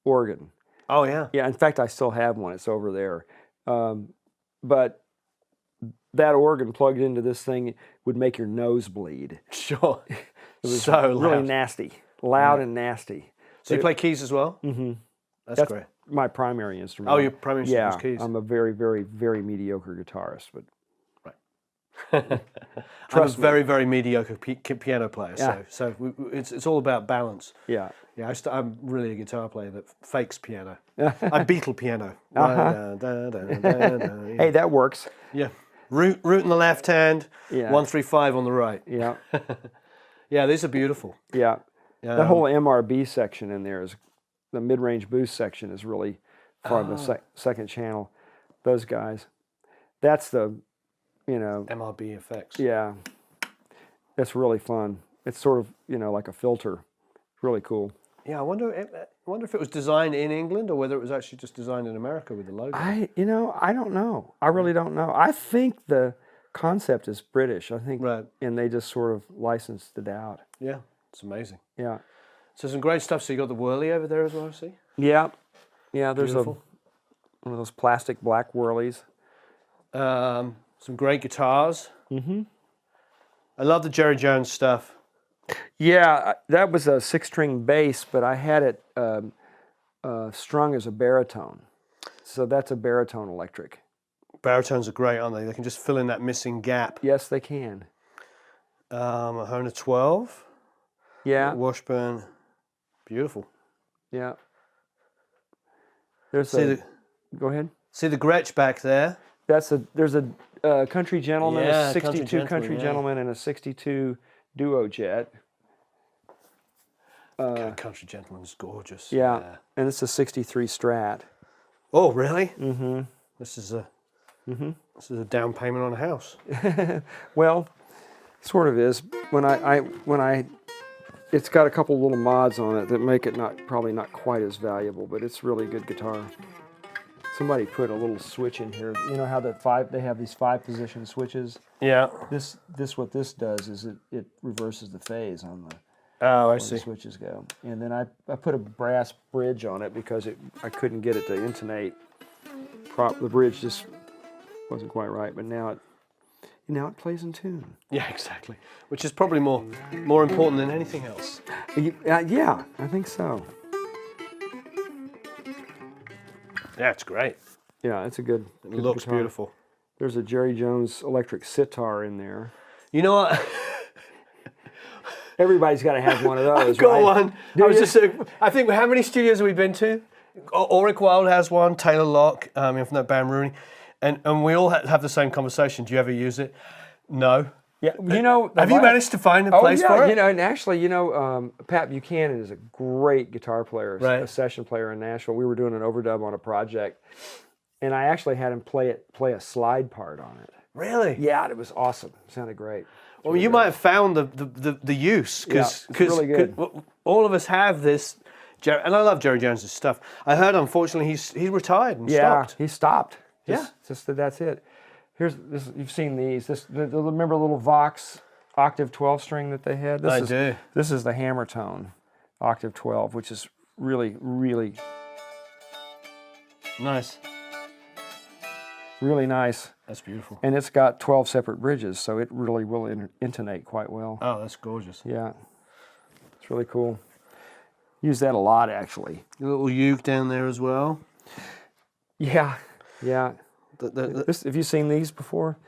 organ. Oh, yeah. Yeah, in fact, I still have one. It's over there. But that organ plugged into this thing would make your nose bleed. Sure. It was so really loud. Nasty. Loud and nasty. So you play keys as well? Mm-hmm. That's great. My primary instrument. Oh, your primary instrument is keys. I'm a very, very, very mediocre guitarist, but... Right. I'm a very, very mediocre piano player, so it's all about balance. Yeah. Yeah, I'm really a guitar player that fakes piano. I Beatle piano. Hey, that works. Yeah. Root in the left hand, 1 3 5 on the right. Yeah. Yeah, these are beautiful. Yeah. That whole MRB section in there is, the mid-range boost section is really part of the second channel. Those guys. That's the, MRB effects. Yeah. It's really fun. It's sort of, like a filter. Really cool. Yeah, I wonder if it was designed in England or whether it was actually just designed in America with the logo. I don't know. I really don't know. I think the concept is British. I think, Right. and they just sort of licensed it out. Yeah, it's amazing. Yeah. So some great stuff. So you got the whirly over there as well, I see? Yeah. Yeah, there's Beautiful. one of those plastic black whirlies. Some great guitars. Mm-hmm. I love the Jerry Jones stuff. Yeah, that was a 6-string bass, but I had it strung as a baritone. So that's a baritone electric. Baritones are great, aren't they? They can just fill in that missing gap. Yes, they can. A Hona 12. Yeah. Washburn. Beautiful. Yeah. There's go ahead. See the Gretsch back there? There's a country gentleman, Yeah, a 62 country yeah. gentleman, and a 62 duo jet. Country Gentleman's gorgeous. Yeah, and it's a 63 Strat. Oh, really? Mm-hmm. This is a down payment on a house. Well, sort of is. When I it's got a couple little mods on it that make it probably not quite as valuable, but it's really good guitar. Somebody put a little switch in here. You know how they have these 5-position switches? Yeah. What this does is it reverses the phase on the Oh, I where see. the switches go. And then I put a brass bridge on it because I couldn't get it to intonate. The bridge just wasn't quite right, but now it plays in tune. Yeah, exactly. Which is probably more important than anything else. Yeah, I think so. Yeah, it's great. Yeah, it's a good. It good looks guitar. beautiful. There's a Jerry Jones electric sitar in there. You know what? Everybody's got to have one of those. I've got right? one. I think, how many studios have we been to? Auric Wilde has one, Taylor Locke, from that band Rooney. And we all have the same conversation. Do you ever use it? No. Yeah, Have you managed to find a place for it? And actually, Pat Buchanan is a great guitar player, Right. a session player in Nashville. We were doing an overdub on a project, and I actually had him play a slide part on it. Really? Yeah, it was awesome. It sounded great. Well, you might have found the use because Yeah, it's really good. all of us have this. And I love Jerry Jones' stuff. I heard, unfortunately, he's retired and Yeah, stopped. he stopped. Yeah. That's it. Here's this. You've seen these. Remember the little Vox octave 12 string that they had? I do. This is the hammer tone, octave 12, which is really, really, Nice. really nice. That's beautiful. And it's got 12 separate bridges, so it really will intonate quite well. Oh, that's gorgeous. Yeah, it's really cool. Use that a lot, actually. A little uke down there as well. Yeah. Have you seen these before?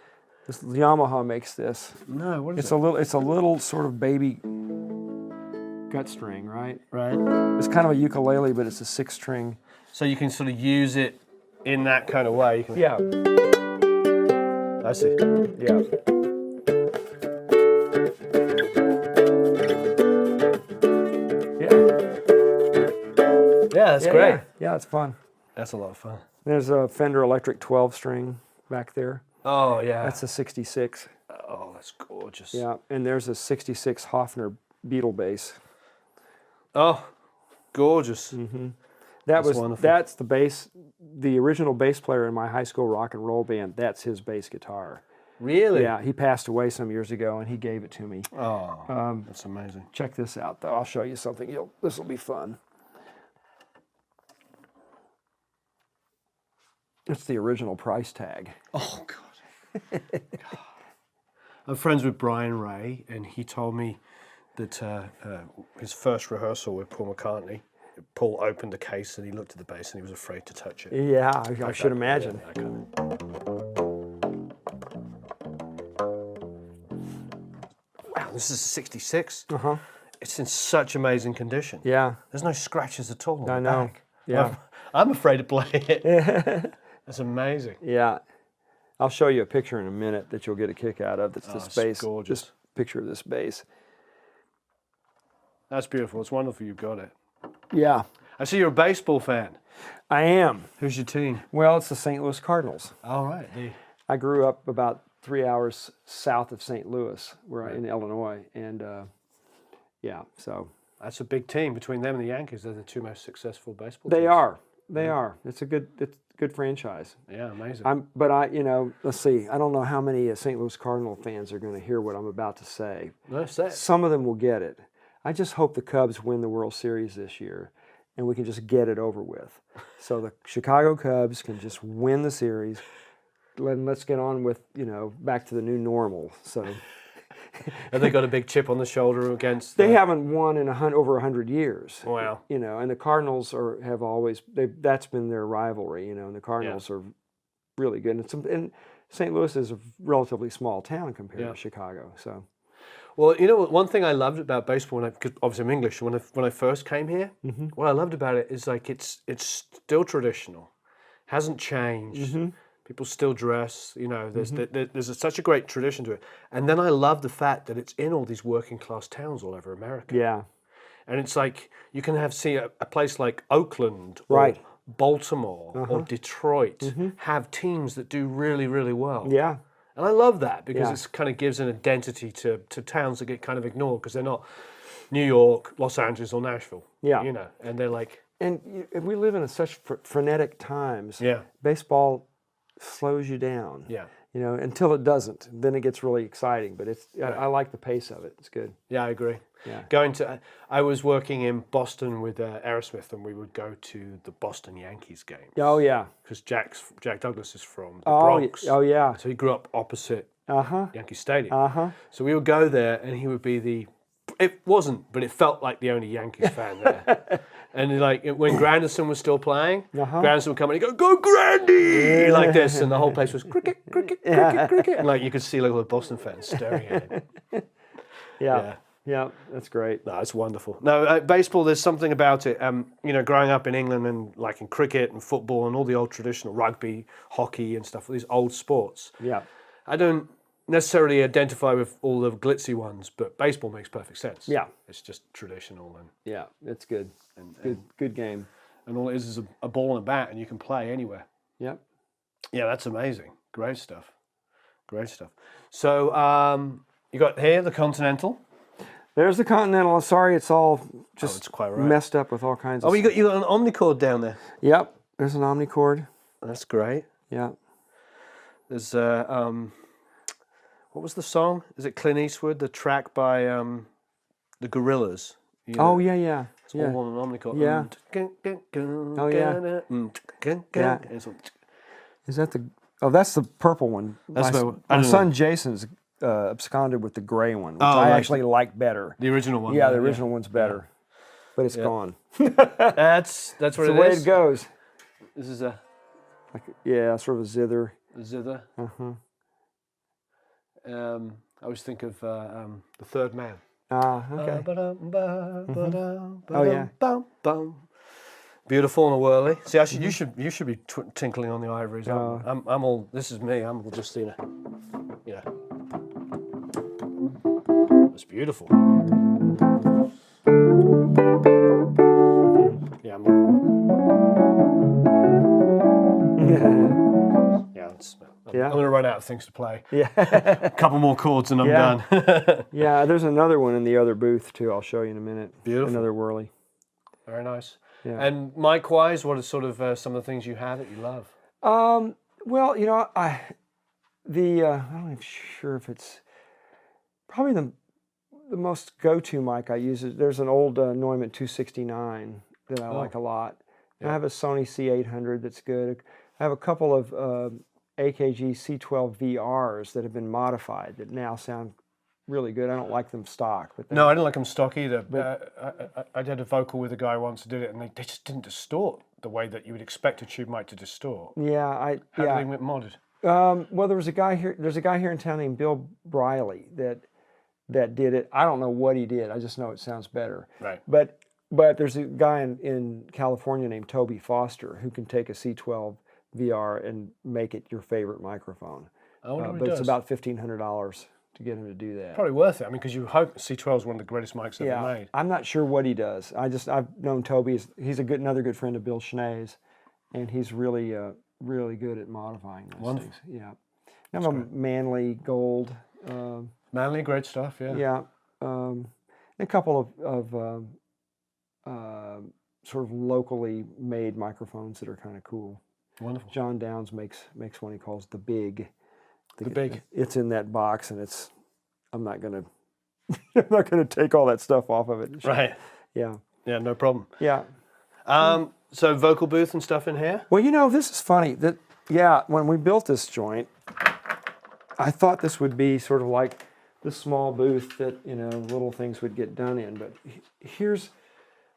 This Yamaha makes this. No, what is It's it? It's a little sort of baby gut string, right? Right. It's kind of a ukulele, but it's a 6-string. So you can sort of use it in that kind of way. You can, Yeah. I see. Yeah. Yeah, that's great. Yeah, it's fun. That's a lot of fun. There's a Fender Electric 12 string back there. Oh, yeah. That's a 66. Oh, that's gorgeous. Yeah, and there's a 66 Hofner Beetle bass. Oh, gorgeous. That's wonderful. That's the bass, the original bass player in my high school rock and roll band. That's his bass guitar. Really? Yeah, he passed away some years ago, and he gave it to me. Oh, that's amazing. Check this out, though. I'll show you something. This will be fun. It's the original price tag. Oh, God. I'm friends with Brian Ray, and he told me that his first rehearsal with Paul McCartney, Paul opened the case and he looked at the bass and he was afraid to touch it. Yeah, I should imagine. Wow, this is a 66. Uh-huh. It's in such amazing condition. Yeah. There's no scratches at all on I the know. back. Yeah. I'm afraid to play it. That's amazing. Yeah. I'll show you a picture in a minute that you'll get a kick out of. That's this it's bass. gorgeous. This picture of this bass. That's beautiful. It's wonderful you've got it. Yeah. I see you're a baseball fan. I am. Who's your team? Well, it's the St. Louis Cardinals. All right. I grew up about 3 hours south of St. Louis, in Illinois, and so That's a big team between them and the Yankees. They're the two most successful baseball they teams. are. They are. It's a good franchise. Yeah, amazing. Let's see. I don't know how many St. Louis Cardinal fans are going to hear what I'm about to say. No, say it. Some of them will get it. I just hope the Cubs win the World Series this year, and we can just get it over with. So the Chicago Cubs can just win the series. Let's get on with, back to the new normal. So Have they got a big chip on the shoulder against? they haven't won in over 100 years. Wow. And the Cardinals have always that's been their rivalry. And the Cardinals are really good. And St. Louis is a relatively small town compared to Chicago. So. Well, one thing I loved about baseball, because obviously I'm English, when I first came here, what I loved about it is like it's still traditional, hasn't changed. People still dress, there's such a great tradition to it. And then I love the fact that it's in all these working class towns all over America. Yeah. And it's like you can see a place like Oakland or Baltimore or Detroit have teams that do really, really well. Yeah. And I love that because it kind of gives an identity to towns that get kind of ignored because they're not New York, Los Angeles, or Nashville. Yeah. And they're like... And we live in such frenetic times. Yeah. Baseball slows you down. Yeah. Until it doesn't. Then it gets really exciting. But I like the pace of it. It's good. Yeah, I agree. Yeah. I was working in Boston with Aerosmith, and we would go to the Boston Yankees games. Oh, yeah. Because Jack Douglas is from the Bronx. Oh, yeah. So he grew up opposite Yankee Stadium. So we would go there, and he would be it wasn't, but it felt like the only Yankees fan there. And when Granderson was still playing, Granderson would come and he'd go Grandy! Like this, and the whole place was cricket, cricket, cricket, cricket. And you could see all the Boston fans staring at him. Yeah, that's great. No, it's wonderful. No, baseball, there's something about it. Growing up in England and in cricket and football and all the old traditional rugby, hockey and stuff, these old sports. Yeah. I don't necessarily identify with all the glitzy ones, but baseball makes perfect sense. Yeah. It's just traditional. Yeah, it's good. Good game. And all it is a ball and a bat, and you can play anywhere. Yep. Yeah, that's amazing. Great stuff. Great stuff. So you got here the Continental. There's the Continental. Sorry, it's all just it's quite right. messed up with all kinds of stuff. You got an Omnicord down there. Yep, there's an Omnicord. That's great. Yeah. There's what was the song? Is it Clint Eastwood? The track by the Gorillaz. Oh yeah. It's all on an Omnicord. Yeah. Oh yeah. Yeah. Is that the? Oh, that's the purple one. That's my son Jason's absconded with the gray one, which I actually like better. The original one. Yeah, the original one's better, but it's gone. That's what it is. The way it goes. This is sort of a zither. Zither. I always think of the Third Man. Okay. Oh yeah. Beautiful and a whirly. See, actually, you should be tinkling on the ivories. I'm all. This is me. I'm just It's beautiful. Yeah. I'm going to run out of things to play. Yeah. A couple more chords and I'm done. Yeah, there's another one in the other booth too. I'll show you in a minute. Beautiful. Another whirly. Very nice. Yeah. And mic-wise, what are sort of some of the things you have that you love? Well, I'm not even sure if it's probably the most go-to mic I use. There's an old Neumann 269 that I like a lot. Yeah. I have a Sony C800 that's good. I have a couple of AKG C12 VRs that have been modified that now sound really good. I don't like them stock. But no, I didn't like them stock either. But I did a vocal with a guy once who did it, and they just didn't distort the way that you would expect a tube mic to distort. Yeah, How did they get modded? Well, there was a guy here. There's a guy here in town named Bill Briley that did it. I don't know what he did. I just know it sounds better. Right. But there's a guy in California named Toby Foster who can take a C12 VR and make it your favorite microphone. But it's about $1,500 to get him to do that. Probably worth it. I mean, because you hope C12 is one of the greatest mics ever made. I'm not sure what he does. I've known Toby. He's another good friend of Bill Schnee's, and he's really good at modifying those things. Yeah. I have a Manly gold. Manly, great stuff. Yeah. Yeah. A couple of sort of locally made microphones that are kind of cool. Wonderful. John Downs makes one he calls the Big. The Big. It's in that box, and I'm not gonna take all that stuff off of it. Right. Yeah. Yeah, no problem. Yeah. So vocal booth and stuff in here? Well, this is funny. When we built this joint, I thought this would be sort of like this small booth that, little things would get done in. But here's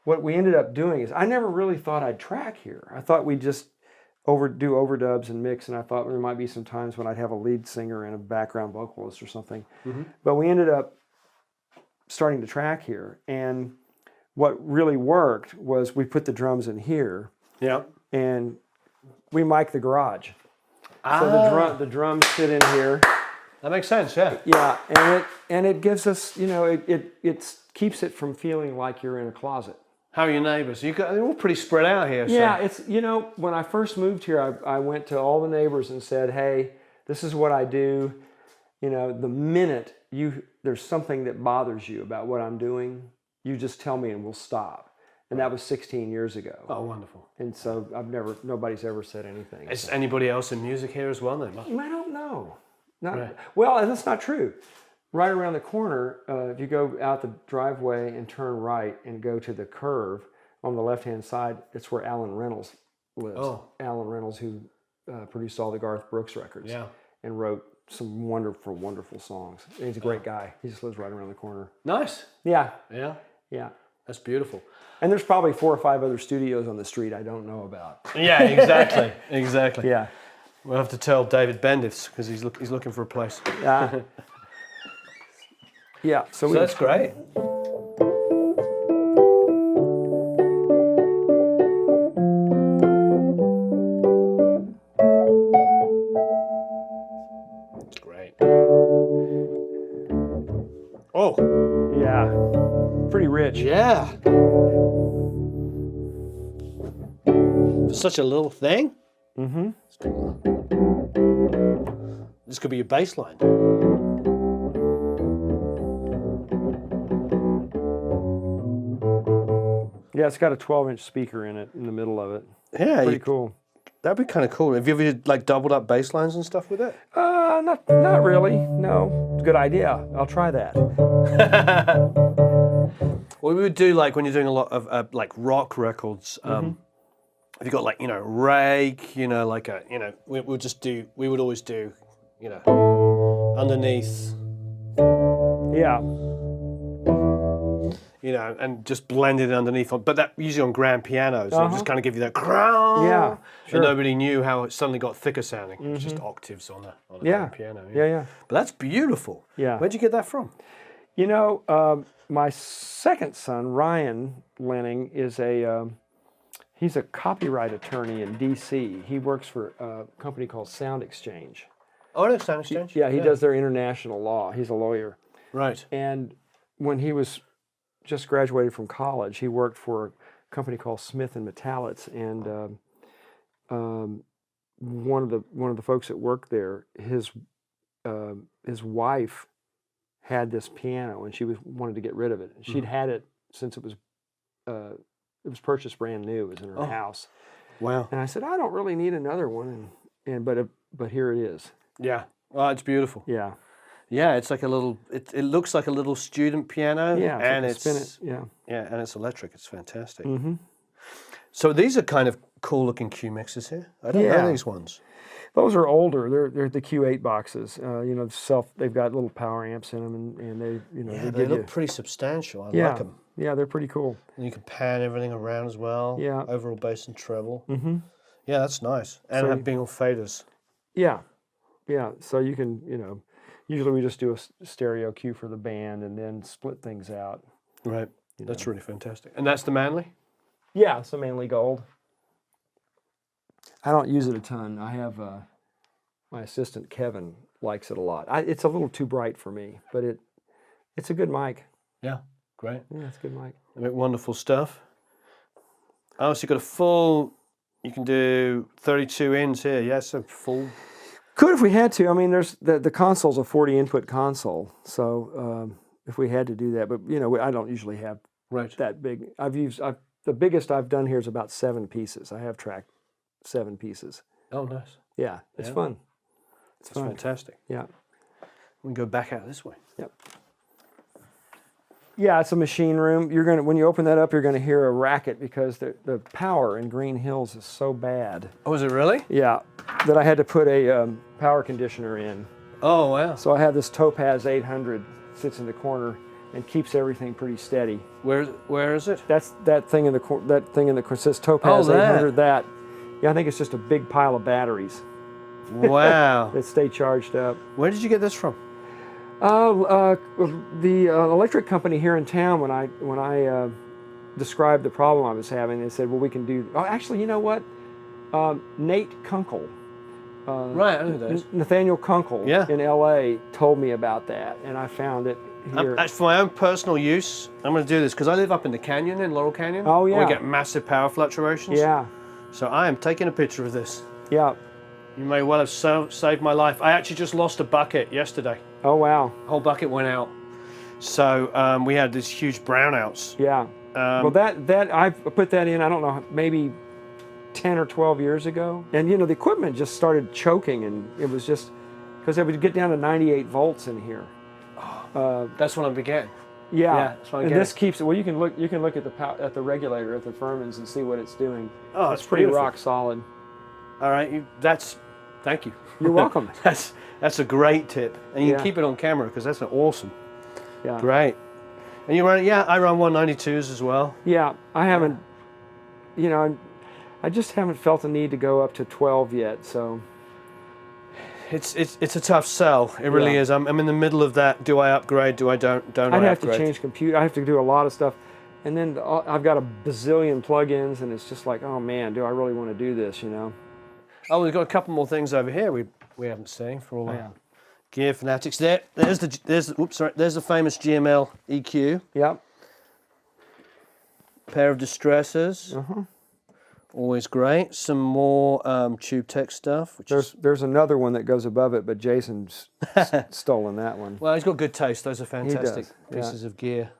what we ended up doing is I never really thought I'd track here. I thought we'd just do overdubs and mix, and I thought there might be some times when I'd have a lead singer and a background vocalist or something. Mm-hmm. But we ended up starting to track here, and what really worked was we put the drums in here. Yeah. And we mic the garage. So the drums sit in here. That makes sense, yeah. Yeah, and it gives us, it keeps it from feeling like you're in a closet. How are your neighbors? They're all pretty spread out here. Yeah, so. it's, when I first moved here, I went to all the neighbors and said, hey, this is what I do. The minute there's something that bothers you about what I'm doing, you just tell me and we'll stop. And that was 16 years ago. Oh, wonderful. And so nobody's ever said anything. Is anybody else in music here as well then? I don't know. Right. Well, that's not true. Right around the corner, if you go out the driveway and turn right and go to the curve on the left-hand side, it's where Alan Reynolds lives. Oh. Alan Reynolds, who produced all the Garth Brooks records. Yeah. And wrote some wonderful, wonderful songs. And he's a great guy. He just lives right around the corner. Nice. Yeah. Yeah. Yeah. That's beautiful. And there's probably 4 or 5 other studios on the street I don't know about. Yeah, exactly. Exactly. Yeah. We'll have to tell David Bendiths because he's looking for a place. Yeah. So that's great. It's great. Oh. Yeah. Pretty rich. Yeah. For such a little thing. Mm-hmm. This could be your bass line. Yeah, it's got a 12-inch speaker in it, in the middle of it. Yeah. Pretty cool. That'd be kind of cool. Have you ever doubled up bass lines and stuff with it? Not really. No. Good idea. I'll try that. What we would do, when you're doing a lot of rock records, if you got rake, we would always do, underneath. Yeah. And just blend it underneath. But that usually on grand pianos, it just kind of give you that crown. Yeah, sure. And nobody knew how it suddenly got thicker sounding. It was just octaves on a grand piano. Yeah. But that's beautiful. Yeah. Where'd you get that from? My second son, Ryan Lehning, he's a copyright attorney in D.C. He works for a company called Sound Exchange. Oh, no, Sound Exchange? Yeah, he does their international law. He's a lawyer. Right. And when he was just graduated from college, he worked for a company called Smith and Metallitz, and one of the folks that worked there, his wife had this piano, and she wanted to get rid of it. She'd had it since it was purchased brand new. It was in her house. Wow. And I said, I don't really need another one, but here it is. Yeah. Well, it's beautiful. Yeah. Yeah, it's like a little. It looks like a little student piano. Yeah. And spin it. Yeah. Yeah, and it's electric. It's fantastic. Mm-hmm. So these are kind of cool looking Q mixes here. I don't know these ones. Those are older. They're the Q8 boxes. They've got little power amps in them, and they look pretty substantial. I like them. Yeah, they're pretty cool. And you can pan everything around as well. Yeah. Overall bass and treble. Mm-hmm. Yeah, that's nice. And being all faders. Yeah. Yeah. So you can, usually we just do a stereo cue for the band and then split things out. Right. That's really fantastic. And that's the Manly? Yeah, it's a Manly Gold. I don't use it a ton. I have my assistant Kevin likes it a lot. It's a little too bright for me, but it's a good mic. Yeah, great. Yeah, it's a good mic. Wonderful stuff. Oh, so you've got you can do 32 ins here. Yeah, so full. Could if we had to. I mean, there's the console's a 40 input console, so if we had to do that, but I don't usually have that big. The biggest I've done here is about 7 pieces. I have tracked 7 pieces. Oh, nice. Yeah, it's fun. It's fantastic. Yeah. We can go back out this way. Yep. Yeah, it's a machine room. When you open that up, you're gonna hear a racket because the power in Green Hills is so bad. Oh, is it really? Yeah, that I had to put a power conditioner in. Oh, wow. So I have this Topaz 800 sits in the corner and keeps everything pretty steady. Where is it? That's that thing in the corner says Topaz 800. That. Yeah, I think it's just a big pile of batteries. Wow. That stay charged up. Where did you get this from? The electric company here in town, when I described the problem I was having, they said, well, we can do... Oh, actually, you know what? Nate Kunkel. Right, I know those. Nathaniel Kunkel in L.A. told me about that, and I found it here. For my own personal use, I'm going to do this, because I live up in the canyon, in Laurel Canyon. Oh, yeah. We get massive power fluctuations. Yeah. So I am taking a picture of this. Yeah. You may well have saved my life. I actually just lost a bucket yesterday. Oh, wow. The whole bucket went out. So we had these huge brownouts. Yeah. Well, that I put that in, I don't know, maybe 10 or 12 years ago. And, the equipment just started choking, and it was just, because it would get down to 98 volts in here. That's what I'm beginning. Yeah. That's what I'm and getting. this keeps it, well, you can look at the regulator at the Furman's and see what it's doing. Oh, it's pretty beautiful. rock solid. All right, thank you. You're welcome. That's a great tip, and you can keep it on camera because that's awesome. Yeah. Great. And you run? Yeah, I run 192s as well. Yeah, I haven't. I just haven't felt the need to go up to 12 yet. So. It's a tough sell. It really is. I'm in the middle of that. Do I upgrade? Do I don't I upgrade? I'd have to change computer. I have to do a lot of stuff, and then I've got a bazillion plugins, and it's just like, oh man, do I really want to do this? Oh, we've got a couple more things over here we haven't seen for all our gear fanatics. There's the famous GML EQ. Yep. Pair of distressors. Always great. Some more Tube Tech stuff. There's another one that goes above it, but Jason's stolen that one. Well, he's got good taste. Those are fantastic He does, pieces of gear.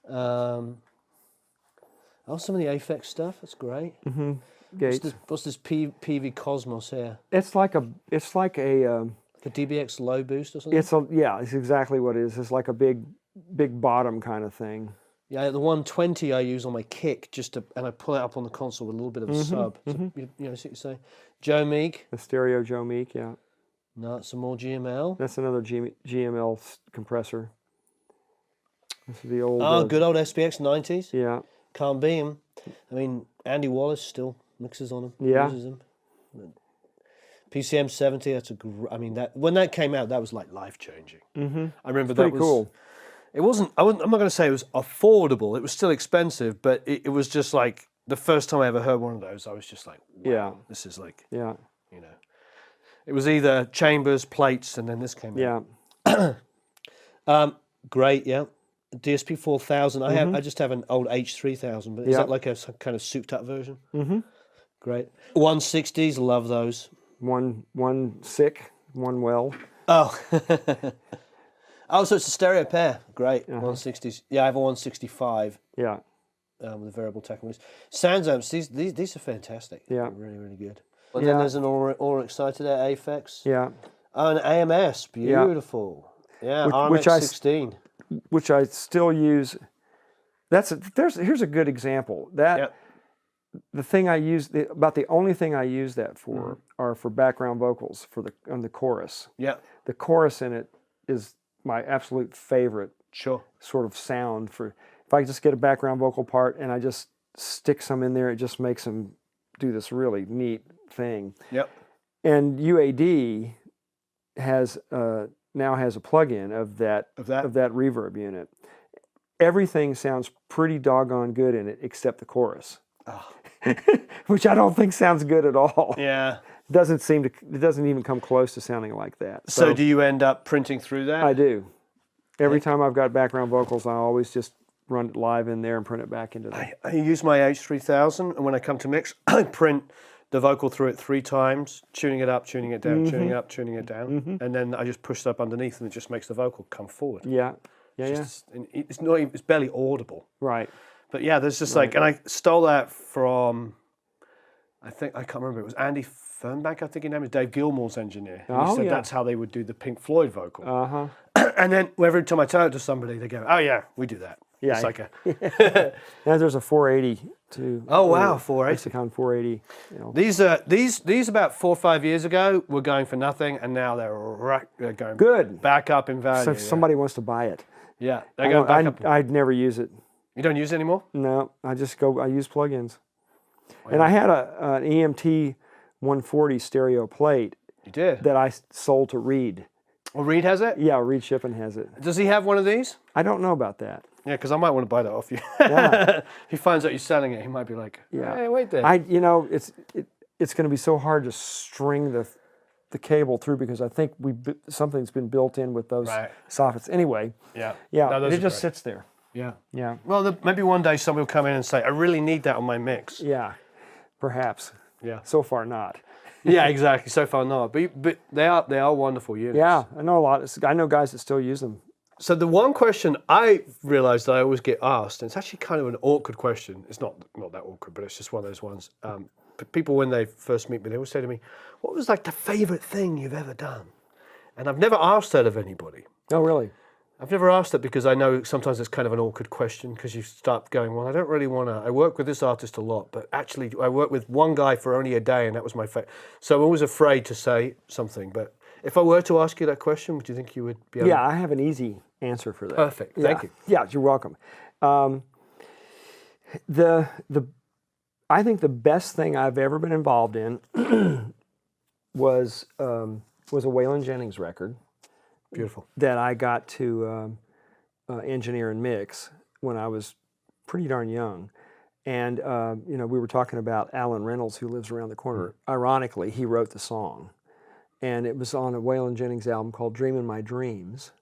Some of the Aphex stuff. That's great. Gates. What's this PV Cosmos here? It's like a the DBX low boost or something. It's exactly what it is. It's like a big bottom kind of thing. Yeah, the 120 I use on my kick and I pull it up on the console with a little bit of a sub. So, see what you say? Joe Meek. The stereo Joe Meek, yeah. No, some more GML. That's another GML compressor. This is the old. Good old SPX 90s. Yeah. Can't beat them. I mean, Andy Wallace still mixes on them. Yeah. Uses them. PCM 70. That's when that came out, that was like life changing. I remember that was pretty cool. It wasn't. I'm not going to say it was affordable. It was still expensive, but it was just like the first time I ever heard one of those. I was just like, wow, this is like, it was either chambers, plates, and then this came out. Yeah. Great. Yeah. DSP 4000. I just have an old H3000, but is that like a kind of souped up version? Great. 160s. Love those. One sick, one well. Oh. Oh, so it's a stereo pair. Great. 160s. Yeah, I have a 165. Yeah. With a variable tachometer. Sounds amps, these are fantastic. Yeah. They're really, really good. And then there's an Aura Exciter there, Aphex. Yeah. Oh, an AMS. Beautiful. Yeah, which RMX16. Which I still use. Here's a good example. The thing I use, about the only thing I use that for are for background vocals on the chorus. Yeah. The chorus in it is my absolute favorite sort of sound for. If I just get a background vocal part and I just stick some in there, it just makes them do this really neat thing. Yep. And UAD now has a plug-in of that reverb unit. Everything sounds pretty doggone good in it except the chorus. Oh. Which I don't think sounds good at all. Yeah. It doesn't even come close to sounding like that. So do you end up printing through that? I do. Every time I've got background vocals, I always just run it live in there and print it back into that. I use my H3000, and when I come to mix, I print the vocal through it 3 times, tuning it up, tuning it down, tuning it up, tuning it down, and then I just push it up underneath, and it just makes the vocal come forward. Yeah. Yeah. It's not even, it's barely audible. Right. But yeah, there's just like, and I stole that from, I can't remember, it was Andy Fernback, I think his name is, Dave Gilmour's engineer. And he said that's how they would do the Pink Floyd vocal. And then every time I tell it to somebody, they go, oh yeah, we do that. Yeah. It's like Now there's a 480 too. Oh wow, 480. Lexicon 480. You know. These about 4 or 5 years ago were going for nothing, and now they're going good back up in value. So if somebody wants to buy it. Yeah, they're going back up. I'd never use it. You don't use it anymore? No, I use plugins. Wow. And I had an EMT 140 stereo plate. You did? That I sold to Reed. Well, Reed has it? Yeah, Reed Shippen has it. Does he have one of these? I don't know about that. Yeah, because I might want to buy that off you. Yeah. If he finds out you're selling it, he might be like, hey, wait there. It's going to be so hard to string the cable through because I think something's been built in with those soffits. Anyway, no, it just sits there. Yeah. Yeah. Well, maybe one day somebody will come in and say, I really need that on my mix. Yeah, perhaps. Yeah. So far not. Yeah, exactly. So far not. But they are wonderful units. Yeah, I know a lot. I know guys that still use them. So the one question I realized I always get asked, and it's actually kind of an awkward question. It's not that awkward, but it's just one of those ones. People, when they first meet me, they always say to me, what was like the favorite thing you've ever done? And I've never asked that of anybody. Oh, really? I've never asked that because I know sometimes it's kind of an awkward question because you start going, well, I don't really want to. I work with this artist a lot, but actually I worked with one guy for only a day, and that was my favorite. So I'm always afraid to say something. But if I were to ask you that question, would you think you would be able I have an easy answer for that. Perfect. Thank you. Yeah, you're welcome. I think the best thing I've ever been involved in was a Waylon Jennings record. Beautiful. That I got to engineer and mix when I was pretty darn young. And, we were talking about Alan Reynolds, who lives around the corner. Ironically, he wrote the song. And it was on a Waylon Jennings album called Dreamin' My Dreams.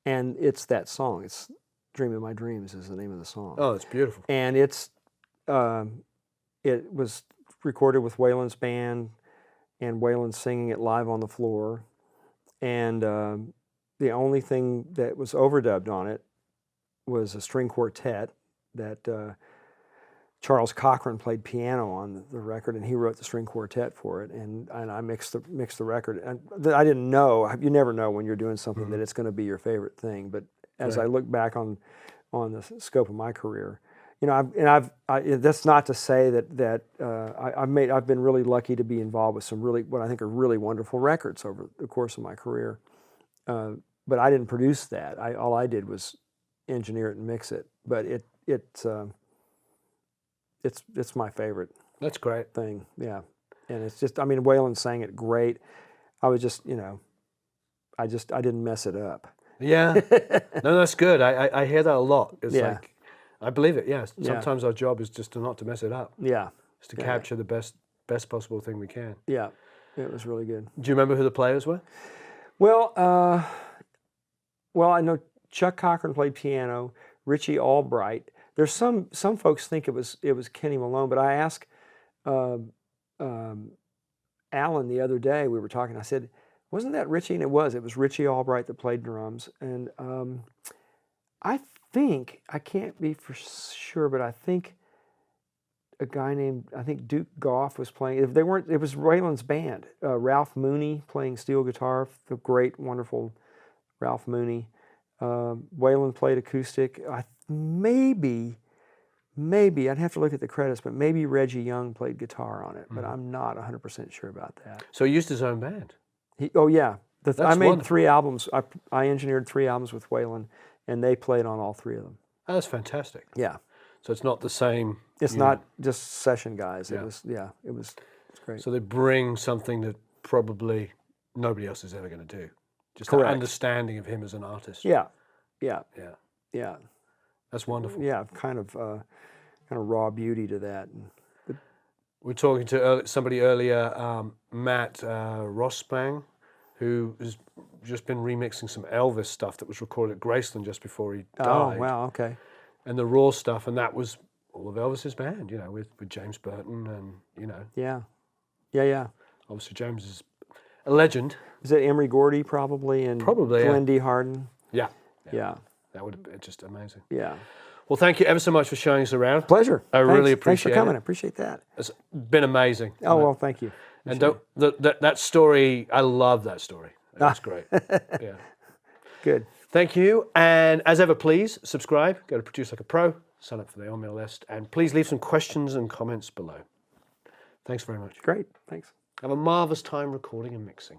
And it's that song. It's Dreamin' My Dreams is the name of the song. Oh, it's beautiful. And it was recorded with Waylon's band and Waylon singing it live on the floor. And the only thing that was overdubbed on it was a string quartet that Charles Cochran played piano on the record, and he wrote the string quartet for it, and I mixed the record. And I didn't know. You never know when you're doing something that it's going to be your favorite thing. But as I look back on the scope of my career, that's not to say that I've been really lucky to be involved with some what I think are really wonderful records over the course of my career. But I didn't produce that. All I did was engineer it and mix it. But it's my favorite. That's great thing. Yeah, and it's just Waylon sang it great. I was just I didn't mess it up. Yeah, no, that's good. I hear that a lot. It's like I believe it. Yeah, sometimes our job is just not to mess it up. Yeah, it's to capture the best possible thing we can. Yeah, it was really good. Do you remember who the players were? Well, I know Chuck Cochran played piano. Richie Albright. There's some folks think it was Kenny Malone, but I asked Alan the other day. We were talking. I said, "Wasn't that Richie?" And it was. It was Richie Albright that played drums. And I think, I can't be for sure, but I think a guy named Duke Goff was playing. If they weren't, it was Waylon's band. Ralph Mooney playing steel guitar. The great, wonderful Ralph Mooney. Waylon played acoustic. Maybe I'd have to look at the credits, but maybe Reggie Young played guitar on it, but I'm not 100% sure about that. So he used his own band? I made 3 albums. I engineered 3 albums with Waylon, and they played on all 3 of them. Oh, that's fantastic. Yeah. So it's not the same. It's not just session guys. Yeah. It's great. So they bring something that probably nobody else is ever going to do. Just Correct. an understanding of him as an artist. Yeah. That's wonderful. Yeah, kind of raw beauty to that. We're talking to somebody earlier, Matt Rospang, who has just been remixing some Elvis stuff that was recorded at Graceland just before he died. Oh, wow, okay. And the raw stuff, and that was all of Elvis's band, with James Burton and, Yeah. Yeah. Obviously, James is a legend. Is it Emery Gordy probably and Probably, yeah. Glenn D. Harden? Yeah. Yeah. That would have been just amazing. Yeah. Well, thank you ever so much for showing us around. Pleasure. I really appreciate Thanks for coming. it. I appreciate that. It's been amazing. Oh, well, thank you. And that story, I love that story. It was great. Yeah. Good. Thank you. And as ever, please subscribe. Go to Produce Like a Pro. Sign up for the email list. And please leave some questions and comments below. Thanks very much. Great. Thanks. Have a marvelous time recording and mixing.